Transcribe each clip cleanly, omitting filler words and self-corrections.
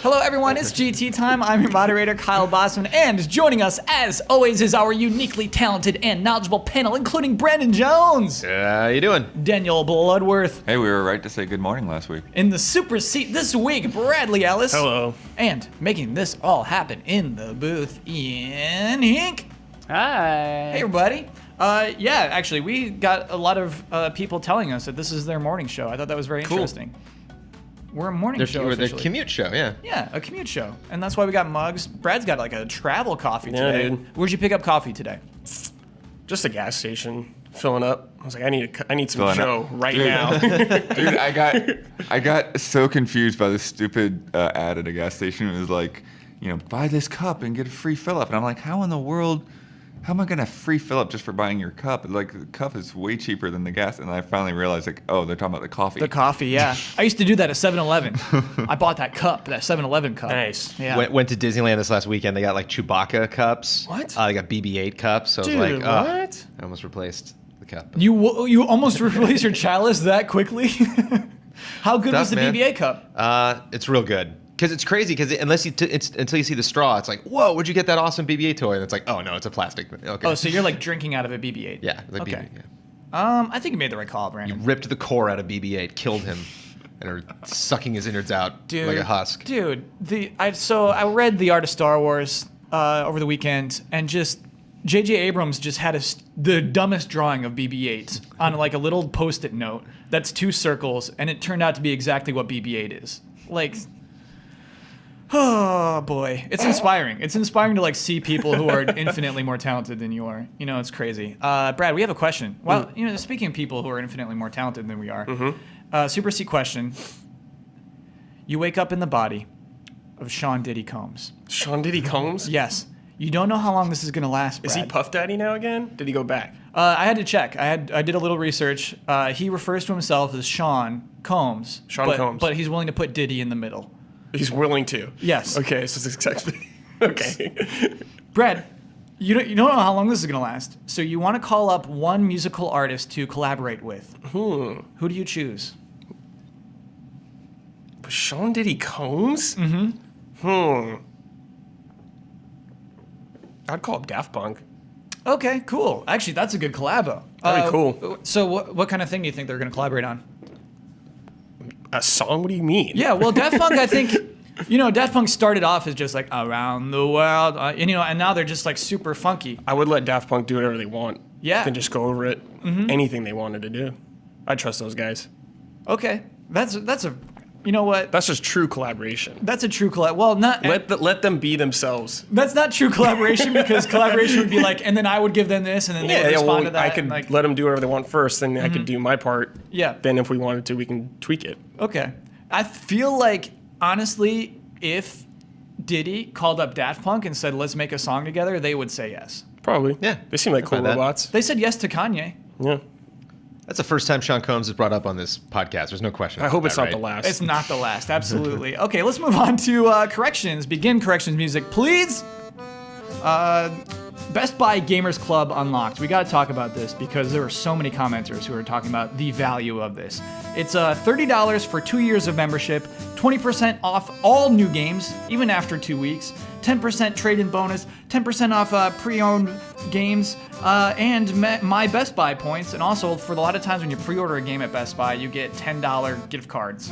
Hello, everyone. It's GT time. I'm your moderator, Kyle Bosman, and joining us, as always, is our uniquely talented and knowledgeable panel, including Brandon Jones. How you doing? Daniel Bloodworth. Hey, we were right to say good morning last week. In the super seat this week, Bradley Ellis. Hello. And making this all happen in the booth, Ian Hink. Hi. Hey, everybody. Yeah, actually, we got a lot of people telling us that this is their morning show. I thought that was very interesting. We're a morning show We're the officially. commute show, yeah. Yeah, a commute show. And that's why we got mugs. Brad's got like a travel coffee today. Dude. Where'd you pick up coffee today? Just a gas station filling up. I was like, I need some Filling Joe up. right Dude. now. Dude, I got so confused by this stupid ad at a gas station. It was like, you know, buy this cup and get a free fill up. And I'm like, how in the world, how am I gonna free fill up just for buying your cup? Like, the cup is way cheaper than the gas. And I finally realized, like, oh, they're talking about the coffee. The coffee, yeah. I used to do that at 7-Eleven. I bought that cup, that 7-Eleven cup. Nice. Yeah. Went to Disneyland this last weekend. They got like Chewbacca cups. What? They got BB-8 cups. So Dude, I was like, what? I almost replaced the cup. You almost replaced your chalice that quickly? How good was the man. BB-8 cup? It's real good. Because it's crazy, because until you see the straw, it's like, whoa, where'd you get that awesome BB-8 toy? And it's like, oh, no, it's a plastic. Okay. Oh, so you're like drinking out of a BB-8. Yeah, like Okay. BB-8, yeah. I think you made the right call, You Brandon. ripped the core out of BB-8, killed him, and are sucking his innards out Dude, like a husk. Dude, I read The Art of Star Wars over the weekend, and just J.J. Abrams just had the dumbest drawing of BB-8 on like a little Post-it note that's 2 circles, and it turned out to be exactly what BB-8 is. Like, oh boy, it's inspiring. It's inspiring to like see people who are infinitely more talented than you are. You know, it's crazy. Brad, we have a question. Well, you know, speaking of people who are infinitely more talented than we are, super seat question. You wake up in the body of Sean Diddy Combs. Sean Diddy Combs? Yes. You don't know how long this is going to last, Brad. Is he Puff Daddy now again? Did he go back? I had to check. I did a little research. He refers to himself as Sean Combs. Sean Combs. But he's willing to put Diddy in the middle. He's willing to. Yes. Okay, so it's exactly. Okay. Brad, you don't know how long this is going to last. So you want to call up one musical artist to collaborate with. Who do you choose? Sean Diddy Combs? Mm-hmm. I'd call up Daft Punk. Okay, cool. Actually, that's a good collabo. That'd be cool. So what kind of thing do you think they're going to collaborate on? A song? What do you mean? Yeah, well, Daft Punk, I think, you know, Daft Punk started off as just like around the world, and, you know, and now they're just like super funky. I would let Daft Punk do whatever they want. Yeah. They can just go over it. Anything they wanted to do. I trust those guys. Okay, that's a, you know what? That's just true collaboration. That's a true collab. Well, not Let them be themselves. that's not true collaboration because collaboration would be like, and then I would give them this, and then they would respond to that. I could and like, let them do whatever they want first, then I could do my part. Yeah. Then if we wanted to, we can tweak it. Okay, I feel like honestly, if Diddy called up Daft Punk and said, "Let's make a song together," they would say yes. Probably. Yeah. They seem like I cool find that. robots. They said yes to Kanye. Yeah. That's the first time Sean Combs is brought up on this podcast. There's no question. I hope about it's that, not the right? last. It's not the last, absolutely. Okay, let's move on to corrections. Begin corrections music, please. Best Buy Gamers Club unlocked. We got to talk about this because there were so many commenters who are talking about the value of this. It's $30 for 2 years of membership, 20% off all new games, even after 2 weeks, 10% trade-in bonus, 10% off pre-owned games, and my Best Buy points. And also, for a lot of times when you pre-order a game at Best Buy, you get $10 gift cards.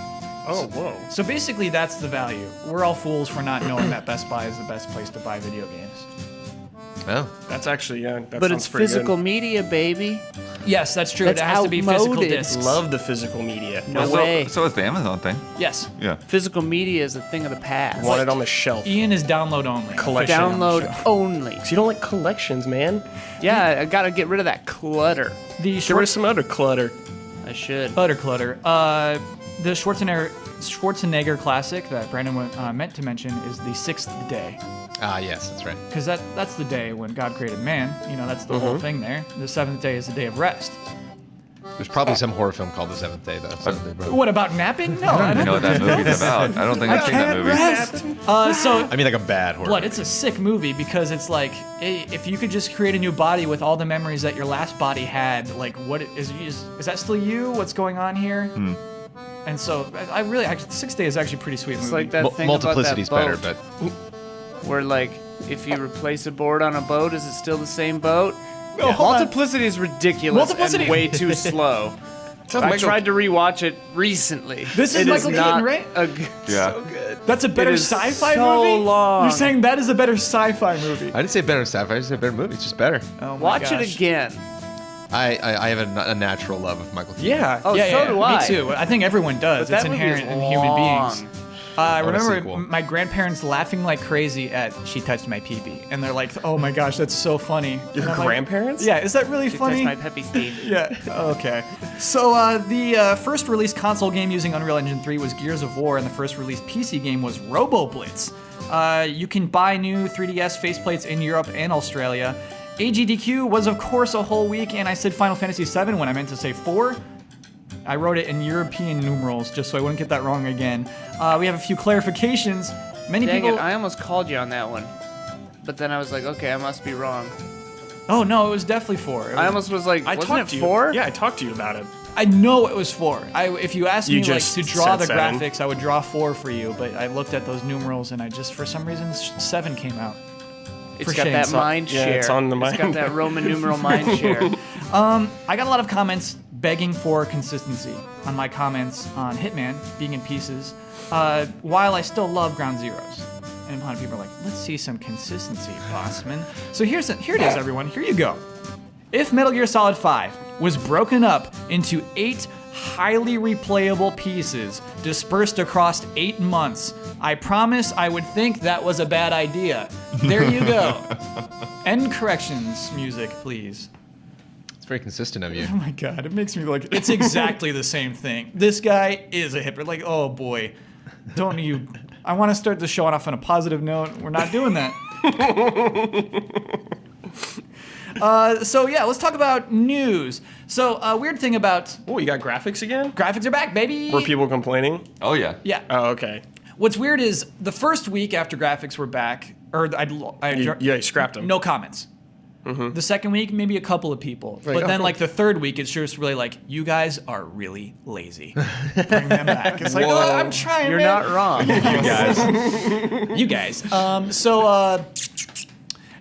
Oh, whoa. So basically, that's the value. We're all fools for not knowing that Best Buy is the best place to buy video games. Oh. That's actually, yeah. That But sounds it's pretty physical good. media, baby. Yes, that's true. That's it has to be physical outmoded. discs. Love the physical media. No way. So is the Amazon thing. Yes. Yeah. Physical media is a thing of the past. Want it on the shelf. Ian is download only. Collection. Download only. So you don't like collections, man. Yeah, I gotta get rid of that clutter. The Get rid of some other clutter. I should. Butter clutter. The Schwarzenegger classic that Brandon meant to mention is the 6th day. Ah, yes, that's right. Because that's the day when God created man. You know, that's the whole thing there. The 7th day is the day of rest. There's probably some horror film called The Seventh Day, though. So they wrote- What about napping? No, I don't even know what that movie's about. I don't think I've seen that movie. So I mean, like a bad horror. Blood, it's a sick movie because it's like, if you could just create a new body with all the memories that your last body had, like, what is that still you? What's going on here? And so I really actually 6 Days is actually a pretty sweet It's movie. like that thing about that Multiplicity's boat, better, but where like if you replace a board on a boat, is it still the same boat? No, hold on. Multiplicity is ridiculous Multiplicity- and way too slow. I Michael- tried to rewatch it recently. This is It Michael not Keaton, right? Yeah. So good. That's a better It is sci-fi so movie? long. You're saying that is a better sci-fi movie? I didn't say better sci-fi. I just said better movie. It's just better. Oh my Watch gosh. it again. I have a natural love of Michael Keaton. Yeah. Oh, yeah, so yeah, do I. Me too. I think everyone does. But It's that movie is inherent in human beings. long. I want a remember sequel. my grandparents laughing like crazy at "She Touched My Pee-Pee," and they're like, "Oh my gosh, that's so funny." Your And I'm like, grandparents? yeah, is that really That's funny? my peppy Steve. Yeah. Okay. So the first released console game using Unreal Engine 3 was Gears of War, and the first released PC game was Robo Blitz. You can buy new 3DS faceplates in Europe and Australia. AGDQ was of course a whole week, and I said Final Fantasy VII when I meant to say 4. I wrote it in European numerals just so I wouldn't get that wrong again. We have a few clarifications. Many Dang people. it, I almost called you on that one. But then I was like, okay, I must be wrong. Oh no, it was definitely 4. I almost was like, I wasn't talked it to you. 4? Yeah, I talked to you about it. I know it was 4. If you asked You me like just to draw the said 7. graphics, I would draw 4 for you. But I looked at those numerals and I just for some reason 7 came out. It's For got shame. that So- mind yeah, share. it's on the It's got mind. that Roman numeral mind share. I got a lot of comments begging for consistency on my comments on Hitman being in pieces. While I still love Ground Zeroes, and a lot of people are like, "Let's see some consistency, Bossman." So here it is, everyone. Here you go. If Metal Gear Solid 5 was broken up into 8 highly replayable pieces dispersed across 8 months, I promise I would think that was a bad idea. There you go. End corrections music, please. It's very consistent of you. Oh my god, it makes me like it's exactly the same thing. This guy is a hypocrite. Like, oh boy, don't you? I want to start the show off on a positive note. We're not doing that. So yeah, let's talk about news. So weird thing about Oh, you got graphics again? graphics are back, baby. Were people complaining? Oh yeah. Yeah. Oh, okay. What's weird is the first week after graphics were back, or You scrapped them. no comments. The second week, maybe a couple of people. Like, But oh, then, cool. like, the third week, it's just really like, you guys are really lazy. Bring them back. It's like, Whoa. oh, I'm trying, You're man. not wrong. You guys.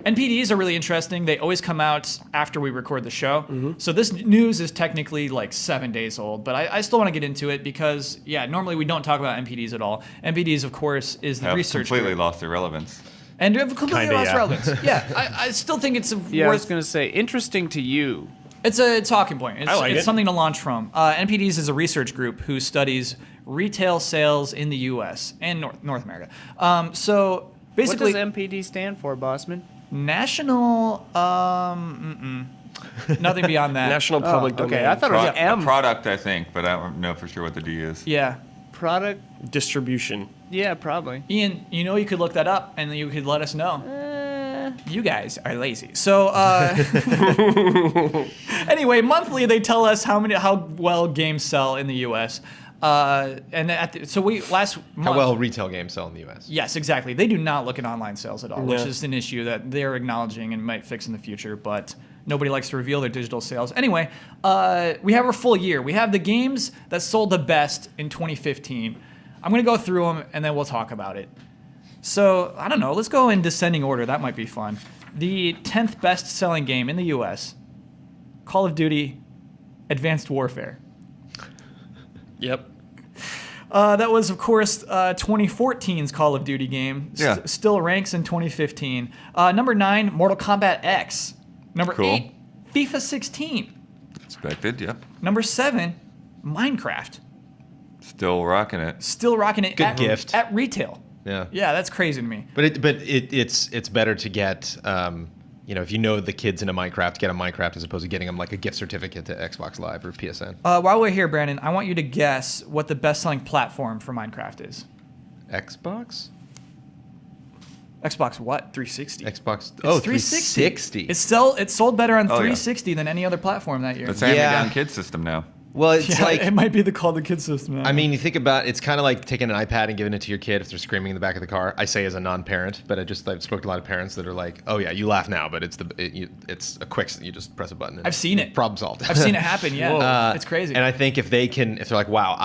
NPDs are really interesting. They always come out after we record the show. So this news is technically like 7 days old, but I still want to get into it because, yeah, normally we don't talk about NPDs at all. NPDs, of course, is the Have research completely group. lost their relevance. And have completely Kinda, lost yeah. relevance. Yeah, I still think it's Yeah, I was worth. gonna say, interesting to you. It's a talking point. It's, I like it's it. something to launch from. NPDs is a research group who studies retail sales in the U.S. and North America. So basically, What does MPD stand for, Bossman? national. Nothing beyond that. National Public okay, Domain. I thought it was A M. product, I think, but I don't know for sure what the D is. Yeah, Product? Distribution. Yeah, probably. Ian, you know you could look that up and then you could let us know. You guys are lazy. So anyway, monthly they tell us how well games sell in the U.S. So we last month. How well retail games sell in the U.S. Yes, exactly. They do not look at online sales at all, which Yeah. is an issue that they're acknowledging and might fix in the future, but nobody likes to reveal their digital sales. Anyway, we have our full year. We have the games that sold the best in 2015. I'm going to go through them, and then we'll talk about it. So, I don't know. Let's go in descending order. That might be fun. The 10th best-selling game in the U.S., Call of Duty Advanced Warfare. Yep. That was, of course, 2014's Call of Duty game. Yeah. Still ranks in 2015. Number 9, Mortal Kombat X. Number Cool. 8, FIFA 16. Expected, yep. Number 7, Minecraft. Still rocking it. Still rocking it Good gift. at retail. Yeah. Yeah, that's crazy to me. But it's better to get if you know the kids into Minecraft, get a Minecraft as opposed to getting them like a gift certificate to Xbox Live or PSN. While we're here, Brandon, I want you to guess what the best-selling platform for Minecraft is. Xbox? Xbox what? 360. Xbox. It's Oh, 360. 360. It sold better on Oh, yeah. 360 than any other platform that year. It's a hand-me-down Yeah. kid system now. Well, it's Yeah, like it might be the Call the Kid system. I mean, you think about it's kind of like taking an iPad and giving it to your kid if they're screaming in the back of the car. I say as a non-parent, but I've spoken to a lot of parents that are like, "Oh yeah, you laugh now, but it's a quick. You just press a button. And I've seen it. Problem solved. I've seen it happen. Yeah, it's crazy. And I think if they're like, "Wow,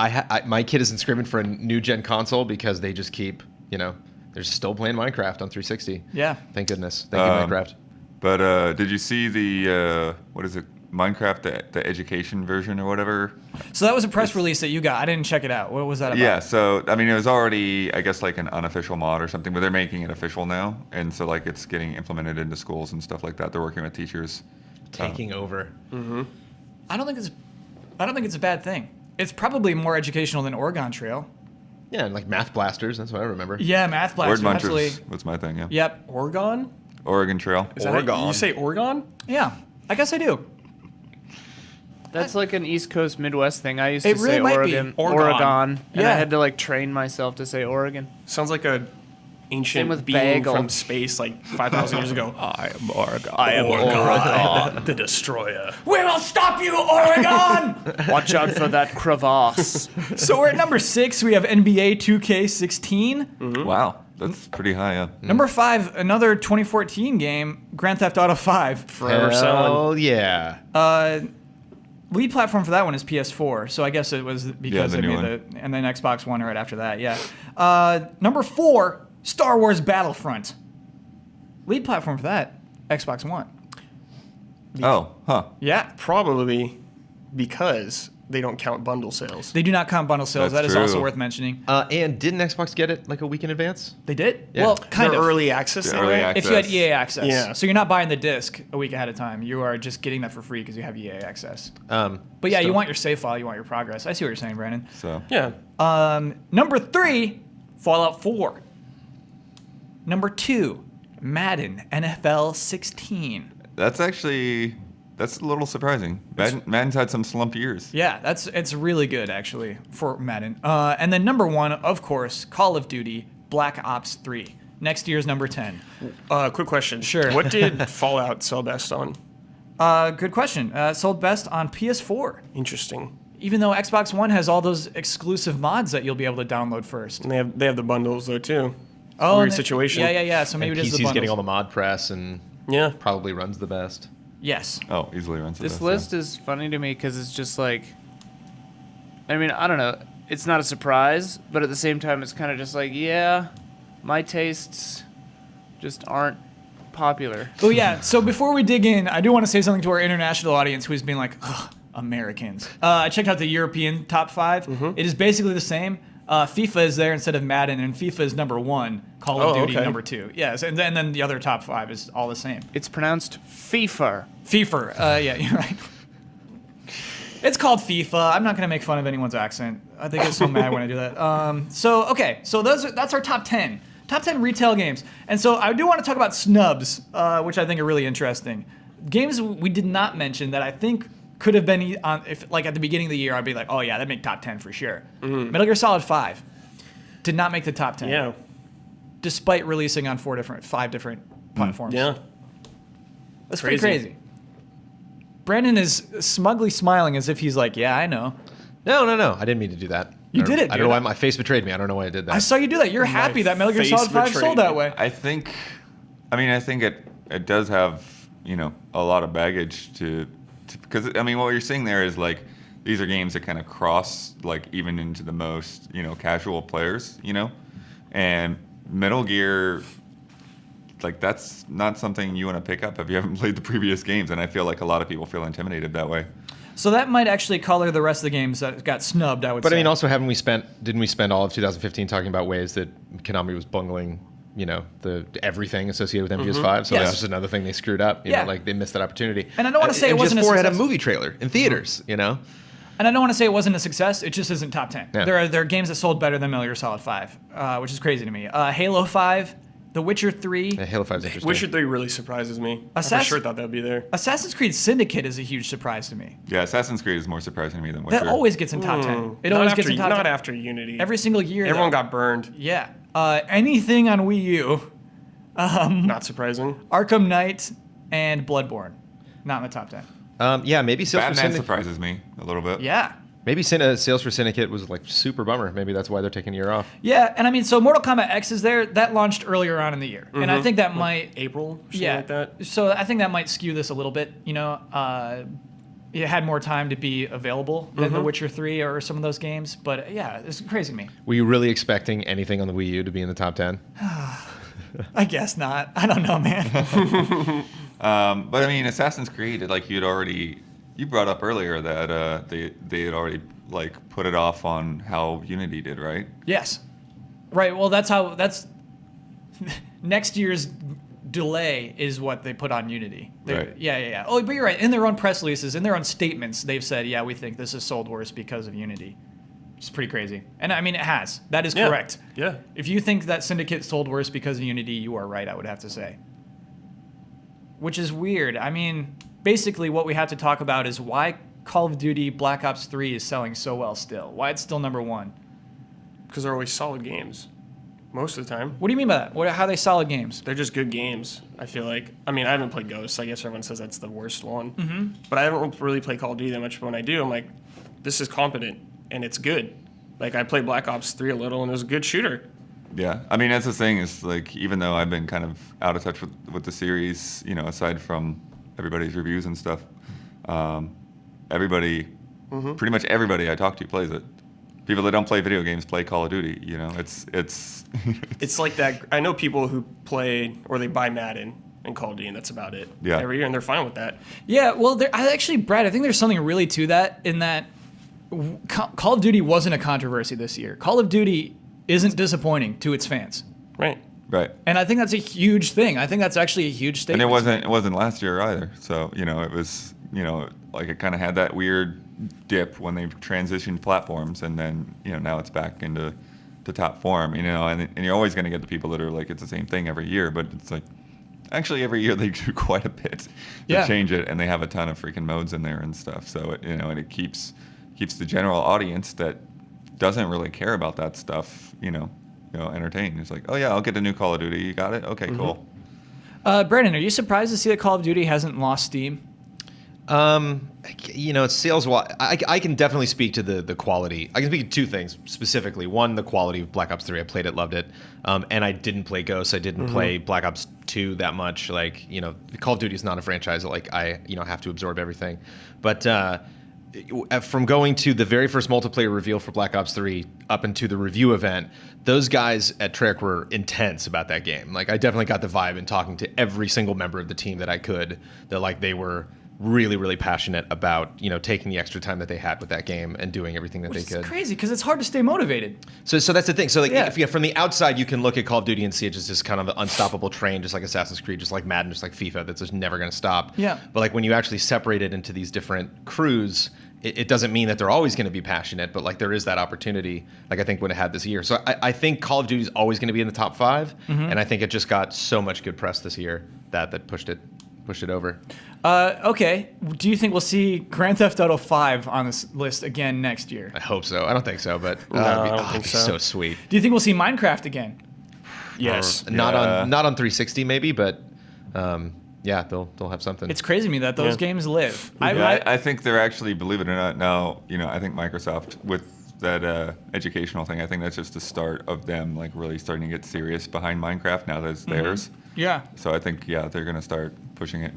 my kid isn't screaming for a new gen console because they just keep, they're still playing Minecraft on 360." Yeah. Thank goodness. Thank you, Minecraft. But did you see the what is it? Minecraft, the education version or whatever. So that was a press release that you got. I didn't check it out. What was that about? Yeah, so I mean, it was already, I guess, like an unofficial mod or something, but they're making it official now, and so like it's getting implemented into schools and stuff like that. They're working with teachers. Taking over. I don't think it's a bad thing. It's probably more educational than Oregon Trail. Yeah, and like Math Blasters. That's what I remember. Yeah, Math Word Blaster. Munchers Absolutely. was my thing. Yeah. Yep. Oregon? Oregon Trail. Is that Oregon. You say Oregon? Yeah. I guess I do. That's like an East Coast Midwest thing. I used It to really say might be. Oregon, Oregon. and Yeah. I had to like train myself to say Oregon. Sounds like a ancient Same with being bagel. from space like 5,000 years ago. I am Oregon. I am Oregon. the destroyer. We will stop you, Oregon! Watch out for that crevasse. So we're at number 6. We have NBA 2K16. Wow, that's pretty high. Yeah. Number 5, another 2014 game, Grand Theft Auto 5. Forever selling. Oh yeah. Lead platform for that one is PS4, so I guess it was because the they new made and then Xbox One right after that. Yeah. Number 4, Star Wars Battlefront. Lead platform for that, Xbox One. Oh, huh. Yeah. Probably because they don't count bundle sales. They do not count bundle sales. That's That is also true. worth mentioning. And didn't Xbox get it like a week in advance? They did? Yeah. Well, kind They're of. early access. The thing, early right? access. If you had EA access. Yeah. So you're not buying the disc a week ahead of time. You are just getting that for free because you have EA access. But yeah, you still. want your save file. You want your progress. I see what you're saying, Brandon. So Yeah. Number 3, Fallout 4. Number 2, Madden NFL 16. that's a little surprising. Madden's had some slump years. Yeah, it's really good actually for Madden. And then number 1, of course, Call of Duty Black Ops 3. Next year's number 10. Quick question. Sure. What did Fallout sell best on? Good question. Sold best on PS4. Interesting. Even though Xbox One has all those exclusive mods that you'll be able to download first. And they have the bundles though too. Oh, Weird and situation. Yeah. So maybe And it is the PC's bundles. getting all the mod press and Yeah. probably runs the best. Yes. Oh, easily runs the This best, list is funny to me because it's just like, I mean, I don't know. It's not a surprise, but at the same time, it's kind of just like, yeah, my tastes just aren't popular. Oh yeah. So before we dig in, I do want to say something to our international audience who's been like, ugh, Americans. I checked out the European top 5. Mm-hmm. It is basically the same. FIFA is there instead of Madden, and FIFA is number 1. Call of Oh, Duty okay. number 2. Yes, and then the other top 5 is all the same. It's pronounced FIFA. FIFA. Yeah, you're right. It's called FIFA. I'm not going to make fun of anyone's accent. I think it's so mad when I do that. So that's our top 10. Top 10 retail games. And so I do want to talk about snubs, which I think are really interesting. Games we did not mention that I think could have been on, if like at the beginning of the year, I'd be like, oh yeah, that'd make top 10 for sure. Metal Gear Solid 5 did not make the top 10. Yeah. Despite releasing on 5 different platforms. Yeah. That's pretty crazy. Brandon is smugly smiling as if he's like, yeah, I know. No. I didn't mean to do that. You did it, I dude. don't know why my face betrayed me. I don't know why I did that. I saw you do that. You're happy that Metal Gear face Solid 5 betrayed sold me. that way. I think it does have, a lot of baggage to because I mean what you're seeing there is like these are games that kind of cross like even into the most casual players, and Metal Gear, like that's not something you want to pick up if you haven't played the previous games, and I feel like a lot of people feel intimidated that way. So that might actually color the rest of the games that got snubbed, I would But say. I mean, also, didn't we spend all of 2015 talking about ways that Konami was bungling, the everything associated with MGS5? So Yes. that's just another thing they screwed up. Yeah. Like they missed that opportunity. And I don't wanna say it wasn't a MGS4 had a success. movie trailer in theaters, And I don't want to say it wasn't a success. It just isn't top 10. Yeah. There are games that sold better than Metal Gear Solid 5, which is crazy to me. Halo 5, The Witcher 3. Yeah, Halo 5 is interesting. Witcher 3 really surprises me. I for Assassin- sure thought that'd be there. Assassin's Creed Syndicate is a huge surprise to me. Yeah, Assassin's Creed is more surprising to me than Witcher. That always gets in top 10. It Not always after, gets in top not 10. after Unity. Every single year. Everyone though. got burned. Yeah. Anything on Wii U, Not surprising. Arkham Knight, and Bloodborne. Not in the top 10. Yeah, maybe sales for Batman Syndicate. surprises me a little bit. Yeah. Maybe sales for Syndicate was like super bummer. Maybe that's why they're taking a year off. Yeah, and I mean, so Mortal Kombat X is there. That launched earlier on in the year, and I think that might April, something yeah. like that. So I think that might skew this a little bit. You know, it had more time to be available than The Witcher 3 or some of those games. But yeah, it's crazy to me. Were you really expecting anything on the Wii U to be in the top 10? I guess not. I don't know, man. But I mean, Assassin's Creed, like you brought up earlier that they had already like put it off on how Unity did, right? Yes. Right. Well, that's next year's delay is what they put on Unity. Right. Yeah. Oh, but you're right. In their own press releases, in their own statements, they've said, yeah, we think this is sold worse because of Unity. It's pretty crazy. And I mean, it has. That is correct. Yeah. If you think that Syndicate sold worse because of Unity, you are right, I would have to say. Which is weird. I mean, basically what we have to talk about is why Call of Duty Black Ops 3 is selling so well still. Why it's still number one. Because they're always solid games. Most of the time. What do you mean by that? How are they solid games? They're just good games, I feel like. I mean, I haven't played Ghosts. I guess everyone says that's the worst one. Mm-hmm. But I haven't really played Call of Duty that much. But when I do, I'm like, this is competent, and it's good. Like, I played Black Ops 3 a little, and it was a good shooter. Yeah, I mean that's the thing is like even though I've been kind of out of touch with the series, you know, aside from everybody's reviews and stuff, everybody, pretty much everybody I talk to plays it. People that don't play video games play Call of Duty. You know, it's It's like that. I know people who play or they buy Madden and Call of Duty, and that's about it. Yeah. Every year, and they're fine with that. Yeah, well, Brad, I think there's something really to that in that Call of Duty wasn't a controversy this year. Call of Duty isn't disappointing to its fans. Right. right. And I think that's a huge thing. I think that's actually a huge And statement. it wasn't last year either. So you know, it was like it kind of had that weird dip when they transitioned platforms, and then now it's back into the top form. And you're always going to get the people that are like it's the same thing every year, but it's like actually every year they do quite a bit to change it, and they have a ton of freaking modes in there and stuff. So and it keeps the general audience that doesn't really care about that stuff, entertained. It's like, oh yeah, I'll get a new Call of Duty. You got it? Okay, cool. Brandon, are you surprised to see that Call of Duty hasn't lost steam? Sales wise, I can definitely speak to the quality. I can speak to two things specifically. One, the quality of Black Ops 3. I played it, loved it. And I didn't play Ghosts. I didn't play Black Ops 2 that much. Like, Call of Duty is not a franchise that like I have to absorb everything. But from going to the very first multiplayer reveal for Black Ops 3 up into the review event, those guys at Treyarch were intense about that game. Like, I definitely got the vibe in talking to every single member of the team that I could, that like they were really, really passionate about, taking the extra time that they had with that game and doing everything that they could. It's crazy because it's hard to stay motivated. So that's the thing. So like, if from the outside, you can look at Call of Duty and see it just this kind of unstoppable train, just like Assassin's Creed, just like Madden, just like FIFA, that's just never going to stop. Yeah. But like when you actually separate it into these different crews, it doesn't mean that they're always going to be passionate, but like there is that opportunity, like I think when it had this year. So I think Call of Duty is always going to be in the top 5, and I think it just got so much good press this year that pushed it over. Okay. Do you think we'll see Grand Theft Auto 5 on this list again next year? I hope so. I don't think so, but No, I don't think it'd be so. so sweet. Do you think we'll see Minecraft again? Yes. Not on 360 maybe, but yeah, they'll have something. It's crazy to me that those games live. I think they're actually, believe it or not, now, I think Microsoft with that educational thing, I think that's just the start of them like really starting to get serious behind Minecraft now that it's theirs. Yeah. So I think, they're going to start pushing it.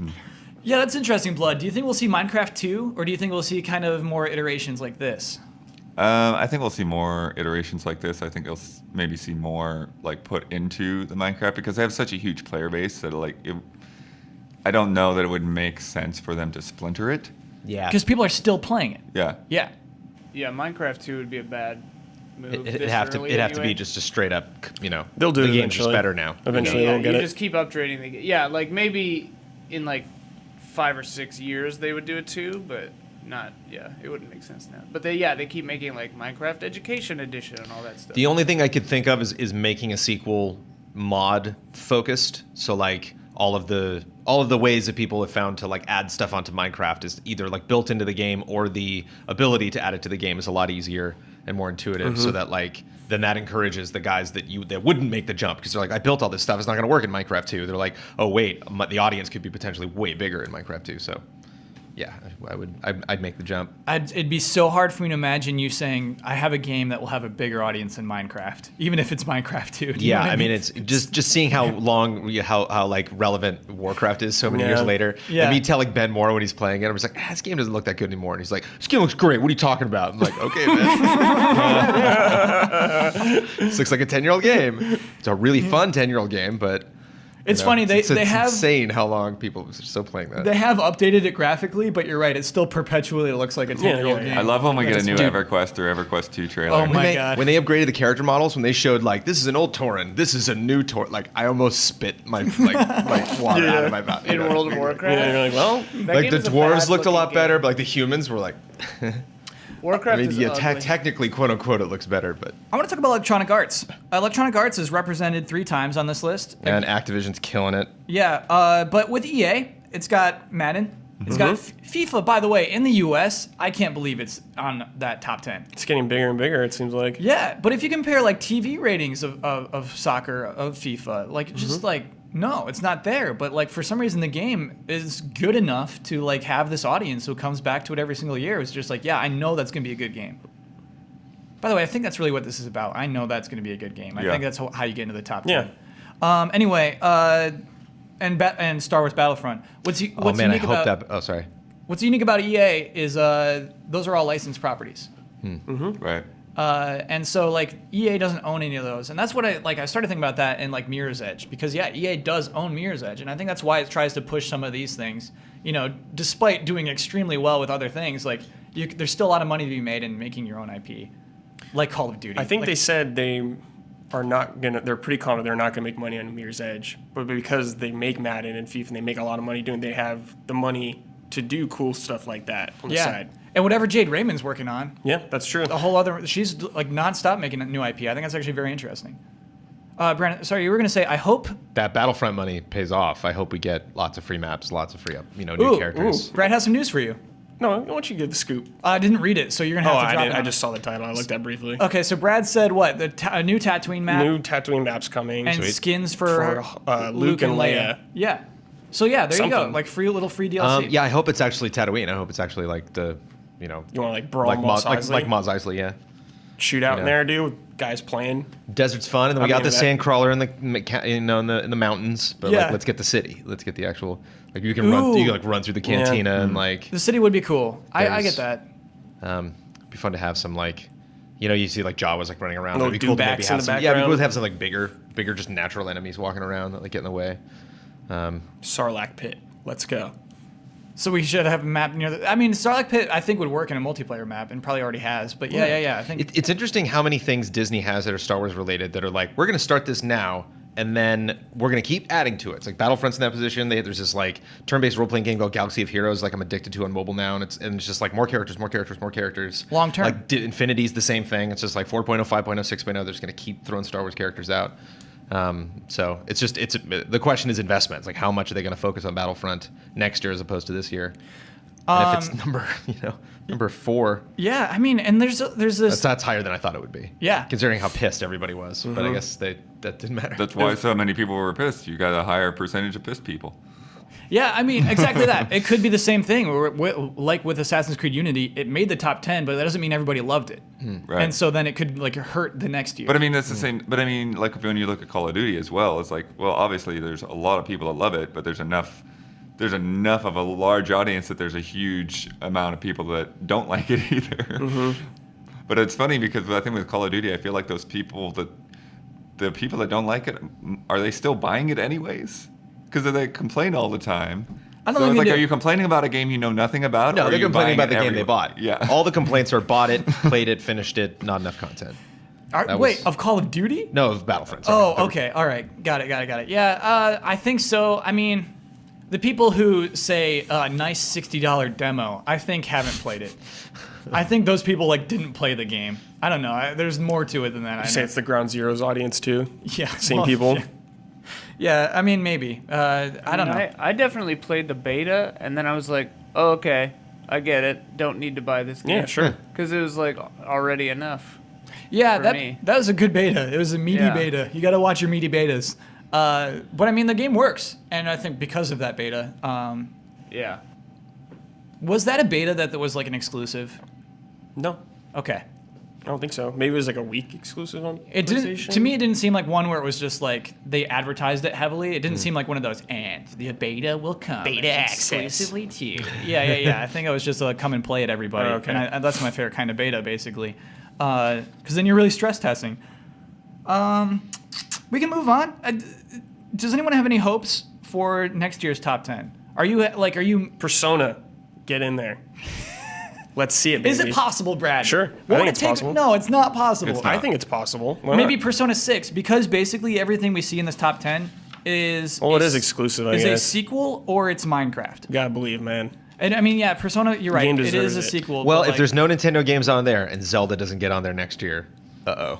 Yeah, that's interesting, Blood. Do you think we'll see Minecraft 2, or do you think we'll see kind of more iterations like this? I think we'll see more iterations like this. I think you'll maybe see more like put into the Minecraft because they have such a huge player base that I don't know that it would make sense for them to splinter it. Yeah. Because people are still playing it. Yeah. Yeah. Yeah, Minecraft 2 would be a bad move. It'd have to be just a straight up, They'll do the it game's just eventually. better now. Eventually, Yeah, they'll get you it. just keep upgrading the game. Yeah, like maybe in like 5 or 6 years they would do it too, but not. Yeah, it wouldn't make sense now. But they keep making like Minecraft Education Edition and all that stuff. The only thing I could think of is making a sequel mod focused. So like all of the ways that people have found to like add stuff onto Minecraft is either like built into the game, or the ability to add it to the game is a lot easier and more intuitive, so that like then that encourages the guys that wouldn't make the jump because they're like, I built all this stuff, it's not going to work in Minecraft 2. They're like, oh wait, the audience could be potentially way bigger in Minecraft 2. So yeah, I'd make the jump. It'd be so hard for me to imagine you saying, I have a game that will have a bigger audience than Minecraft, even if it's Minecraft 2. Do you Yeah, know what I mean, it's just seeing how long, how like relevant Warcraft is so many years later. Yeah. And me telling Ben Moore when he's playing it, I'm just like, this game doesn't look that good anymore. And he's like, this game looks great. What are you talking about? I'm like, okay, man. This looks like a 10-year-old game. It's a really fun 10-year-old game, but It's funny, they it's have insane how long people are still playing that. they have updated it graphically, but you're right, it still perpetually looks like a 10-year-old yeah. game. I love when we get a new Dude. EverQuest or EverQuest 2 trailer. Oh my God. When they upgraded the character models, when they showed like this is an old Tauren, this is a new Tauren, like I almost spit my my water out of my mouth. In World of Warcraft. Yeah, you're like, well, That Like game the is a dwarves looked a bad-looking lot game. better, but like the humans were like, Warcraft I mean, is yeah, ugly. technically, quote unquote, it looks better, but I want to talk about Electronic Arts. Electronic Arts is represented 3 times on this list. and Activision's killing it. Yeah, but with EA, it's got Madden. It's got FIFA, by the way, in the US, I can't believe it's on that top 10. it's getting bigger and bigger, it seems like. Yeah, but if you compare like TV ratings of soccer, of FIFA, like just like, no, it's not there. But like for some reason the game is good enough to like have this audience who comes back to it every single year. It's just like, yeah, I know that's going to be a good game. By the way, I think that's really what this is about. I know that's going to be a good game. I Yeah. think that's how you get into the top Yeah. 10. Anyway, and Star Wars Battlefront. What's Oh man, I unique hope about that. Oh, sorry. what's unique about EA is those are all licensed properties. Right. And so like EA doesn't own any of those, and that's what I started thinking about that in like Mirror's Edge, because yeah, EA does own Mirror's Edge, and I think that's why it tries to push some of these things. You know, despite doing extremely well with other things, like there's still a lot of money to be made in making your own IP, like Call of Duty. I think Like, they said they are not gonna. They're pretty confident they're not gonna make money on Mirror's Edge, but because they make Madden and FIFA and they make a lot of money doing, they have the money to do cool stuff like that on the yeah, side. and whatever Jade Raymond's working on, Yeah, that's true. a whole other. She's like nonstop making a new IP. I think that's actually very interesting. Brandon, sorry, you were gonna say. I hope. That Battlefront money pays off. I hope we get lots of free maps, lots of free, new characters. Brad has some news for you. No, why don't you give the scoop? I didn't read it, so you're gonna Oh, have to drop I it. did. on I us. just saw the title. I looked at it briefly. Okay, so Brad said what? A new Tatooine map New Tatooine maps coming. and skins for, Luke and Leia. Yeah. So yeah, there you go. Something. Like free DLC. Yeah, I hope it's actually Tatooine. I hope it's actually like the, You want to like brawl like Mos Mos, Eisley? like Mos Eisley, yeah. Shoot out in Yeah. there, dude. With guys playing. Desert's fun, and then we I'm got the into that. sandcrawler in the mountains. But Yeah. like, let's get the city. Let's get the actual like you can run through the cantina and like The city would be cool. I There's- get that. it'd be fun to have some like, you see like Jawas like running around. Little It'd be cool to maybe dewbacks in have the some, yeah, it'd be background. cool to have some like bigger just natural enemies walking around that like get in the way. Sarlacc pit. Let's go. So we should have a map near the. I mean, Starlight Pit I think would work in a multiplayer map and probably already has. But yeah. I think It's interesting how many things Disney has that are Star Wars related that are like, we're going to start this now, and then we're going to keep adding to it. It's like Battlefront's in that position. There's this like turn-based role-playing game called Galaxy of Heroes, like I'm addicted to on mobile now, and it's just like more characters. Long term. Like Infinity's the same thing. It's just like 4.0, 5.0, 6.0. They're just going to keep throwing Star Wars characters out. So it's the question is investments. Like how much are they going to focus on Battlefront next year as opposed to this year? And if it's number 4, yeah. I mean, and there's this. that's higher than I thought it would be. Yeah. Considering how pissed everybody was, but I guess that didn't matter. That's why so many people were pissed. You got a higher percentage of pissed people. Yeah, I mean, exactly that. It could be the same thing. Like with Assassin's Creed Unity, it made the top 10, but that doesn't mean everybody loved it. Right. And so then it could like hurt the next year. But I mean, that's the same. But I mean, like when you look at Call of Duty as well, it's like, well, obviously there's a lot of people that love it, but there's enough of a large audience that there's a huge amount of people that don't like it either. But it's funny because I think with Call of Duty, I feel like the people that don't like it, are they still buying it anyways? Because they complain all the time. I don't So think it's they like, do. are you complaining about a game you know nothing about? No, or are they're you complaining buying about the it game they every- bought. Yeah. All the complaints are bought it, played it, finished it, not enough content. that Wait, was- of Call of Duty? No, of Battlefront. Sorry. Oh, okay. All right. Got it. Yeah, I think so. I mean, the people who say nice $60 demo, I think haven't played it. I think those people like didn't play the game. I don't know. There's more to it than that. I You say know. it's the Ground Zeroes audience too. Yeah. Same well, people. Yeah, I mean maybe. I don't know. I definitely played the beta, and then I was like, oh, okay, I get it. Don't need to buy this game. Yeah, sure. Because it was like already enough. Yeah, for that me. that was a good beta. It was a meaty Yeah. beta. You got to watch your meaty betas. But I mean, the game works, and I think because of that beta, Yeah. Was that a beta that was like an exclusive? No, Okay. I don't think so. Maybe it was like a week exclusive on It didn't. PlayStation. To me, it didn't seem like one where it was just like they advertised it heavily. It didn't seem like one of those. And the beta will come. Beta access. exclusively to you. Yeah. I think it was just a come and play it, everybody. Oh, okay. And that's my favorite kind of beta, basically, because then you're really stress testing. We can move on. Does anyone have any hopes for next year's top 10? Are you? Persona, get in there. Let's see it, baby. Is it possible, Brad? Sure. I What think would it's it take? possible. No, it's not possible. It's not. I think it's possible. Why Maybe not? Persona 6, because basically everything we see in this top 10 is Well, it is exclusive, I is a guess. sequel or it's Minecraft. You gotta believe, man. And I mean, yeah, Persona, you're right. Game It is deserves a it. sequel. Well, but, if like, there's no Nintendo games on there and Zelda doesn't get on there next year, I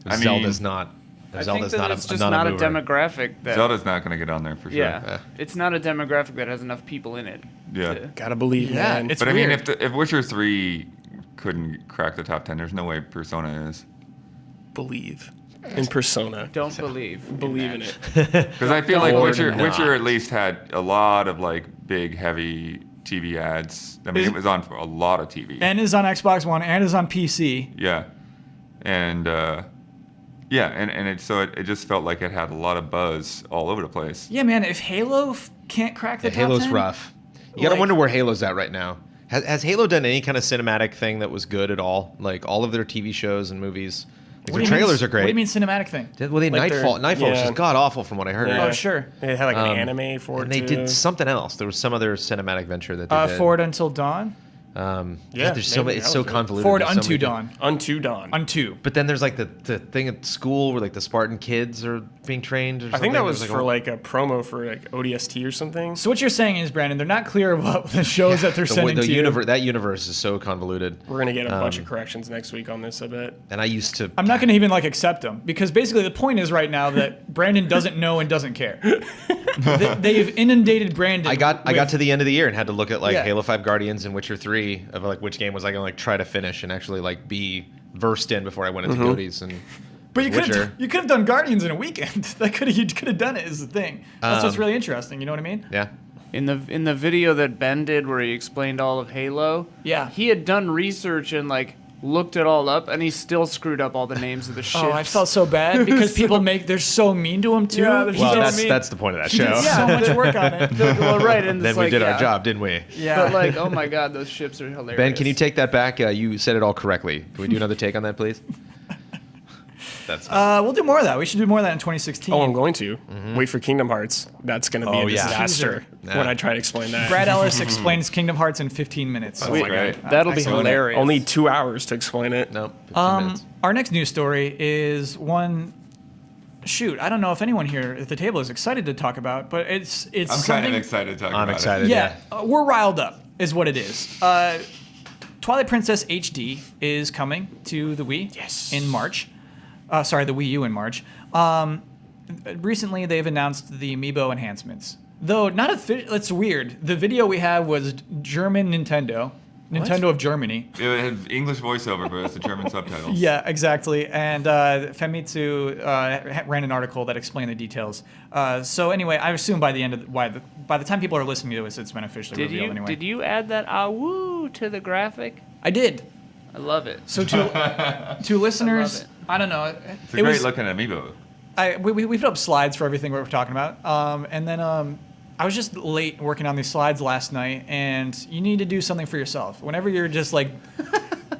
mean, Zelda's not. I think Zelda's that not it's a just not not a a mover. demographic that. Zelda's not going to get on there for sure. Yeah, it's not a demographic that has enough people in it. Yeah. to- Gotta believe, Yeah, man. it's But I weird. mean, if Witcher 3 couldn't crack the top 10, there's no way Persona is. Believe in Persona. Don't believe. Believe in that. it. Because I feel like Or Witcher not. at least had a lot of like big, heavy TV ads. I mean, Is- it was on for a lot of TV. and is on Xbox One and is on PC. Yeah, and it just felt like it had a lot of buzz all over the place. Yeah, man, if Halo can't crack the Yeah, top Halo's 10, rough. You gotta like- wonder where Halo's at right now. Has Halo done any kind of cinematic thing that was good at all? Like all of their TV shows and movies. Like, What their do you mean- trailers are great. What do you mean cinematic thing? Well, they Like Nightfall. their- Nightfall was yeah. just god awful from what I heard. Yeah. Oh, sure. They had like an anime for And it they too. did something else. There was some other cinematic venture that they did. Forward Until Dawn? Yeah, there's so maybe many. It's that so was it. convoluted. Forward There's so Unto many- Dawn. Unto Dawn. Unto. But then there's like the thing at school where like the Spartan kids are being trained. Or I think that something. was There's, for a- like a promo for like ODST or something. So what you're saying is, Brandon, they're not clear about the shows that they're the, sending the to you. universe. That universe is so convoluted. We're gonna get a bunch of corrections next week on this, I bet. And I used to. I'm not going to even like accept them because basically the point is right now that Brandon doesn't know and doesn't care. They've inundated Brandon. I got with- to the end of the year and had to look at like Yeah. Halo 5 Guardians and Witcher 3 of like which game was I gonna like try to finish and actually like be versed in before I went into Goaties and But you could Witcher. have done Guardians in a weekend. You could have done it. Is the thing. That's what's really interesting. You know what I mean? Yeah. In the video that Ben did where he explained all of Halo, Yeah. he had done research and like looked it all up, and he still screwed up all the names of the ships. Oh, I felt so bad because people they're so mean to him too. Yeah, they're He Well, did- so that's mean. that's the point of that he did show. so much work on it. well, right, and Then it's we like, did our yeah. job, didn't we? Yeah. But like, oh my god, those ships are hilarious. Ben, can you take that back? You said it all correctly. Can we do another take on that, please? That's We'll do more of that. We should do more of that in 2016. Oh, I'm going to. Wait for Kingdom Hearts. That's gonna be Oh, a yeah. disaster Yeah. when I try to explain that. Brad Ellis explains Kingdom Hearts in 15 minutes. Oh We- my God. That'll be Excellent. hilarious. Only 2 hours to explain it. no. 15 minutes. Our next news story is one. Shoot, I don't know if anyone here at the table is excited to talk about, but it's I'm something. kind of excited to talk about I'm excited. Yeah, we're riled up, is what it is. Twilight Princess HD is coming to the Wii in March. Sorry, the Wii U in March. Recently, they've announced the Amiibo enhancements. Though, not it's weird. The video we have was German Nintendo. Nintendo of Germany. It had English voiceover, but it's the German subtitles. Yeah, exactly. And Famitsu ran an article that explained the details. So anyway, I assume by the end of by the time people are listening to this, it's been officially Did revealed you anyway. did you add that ah woo to the graphic? I did. I love it. So to listeners, it. I don't know. It's a great looking amiibo. We put up slides for everything we were talking about, and then I was just late working on these slides last night, and you need to do something for yourself. Whenever you're just like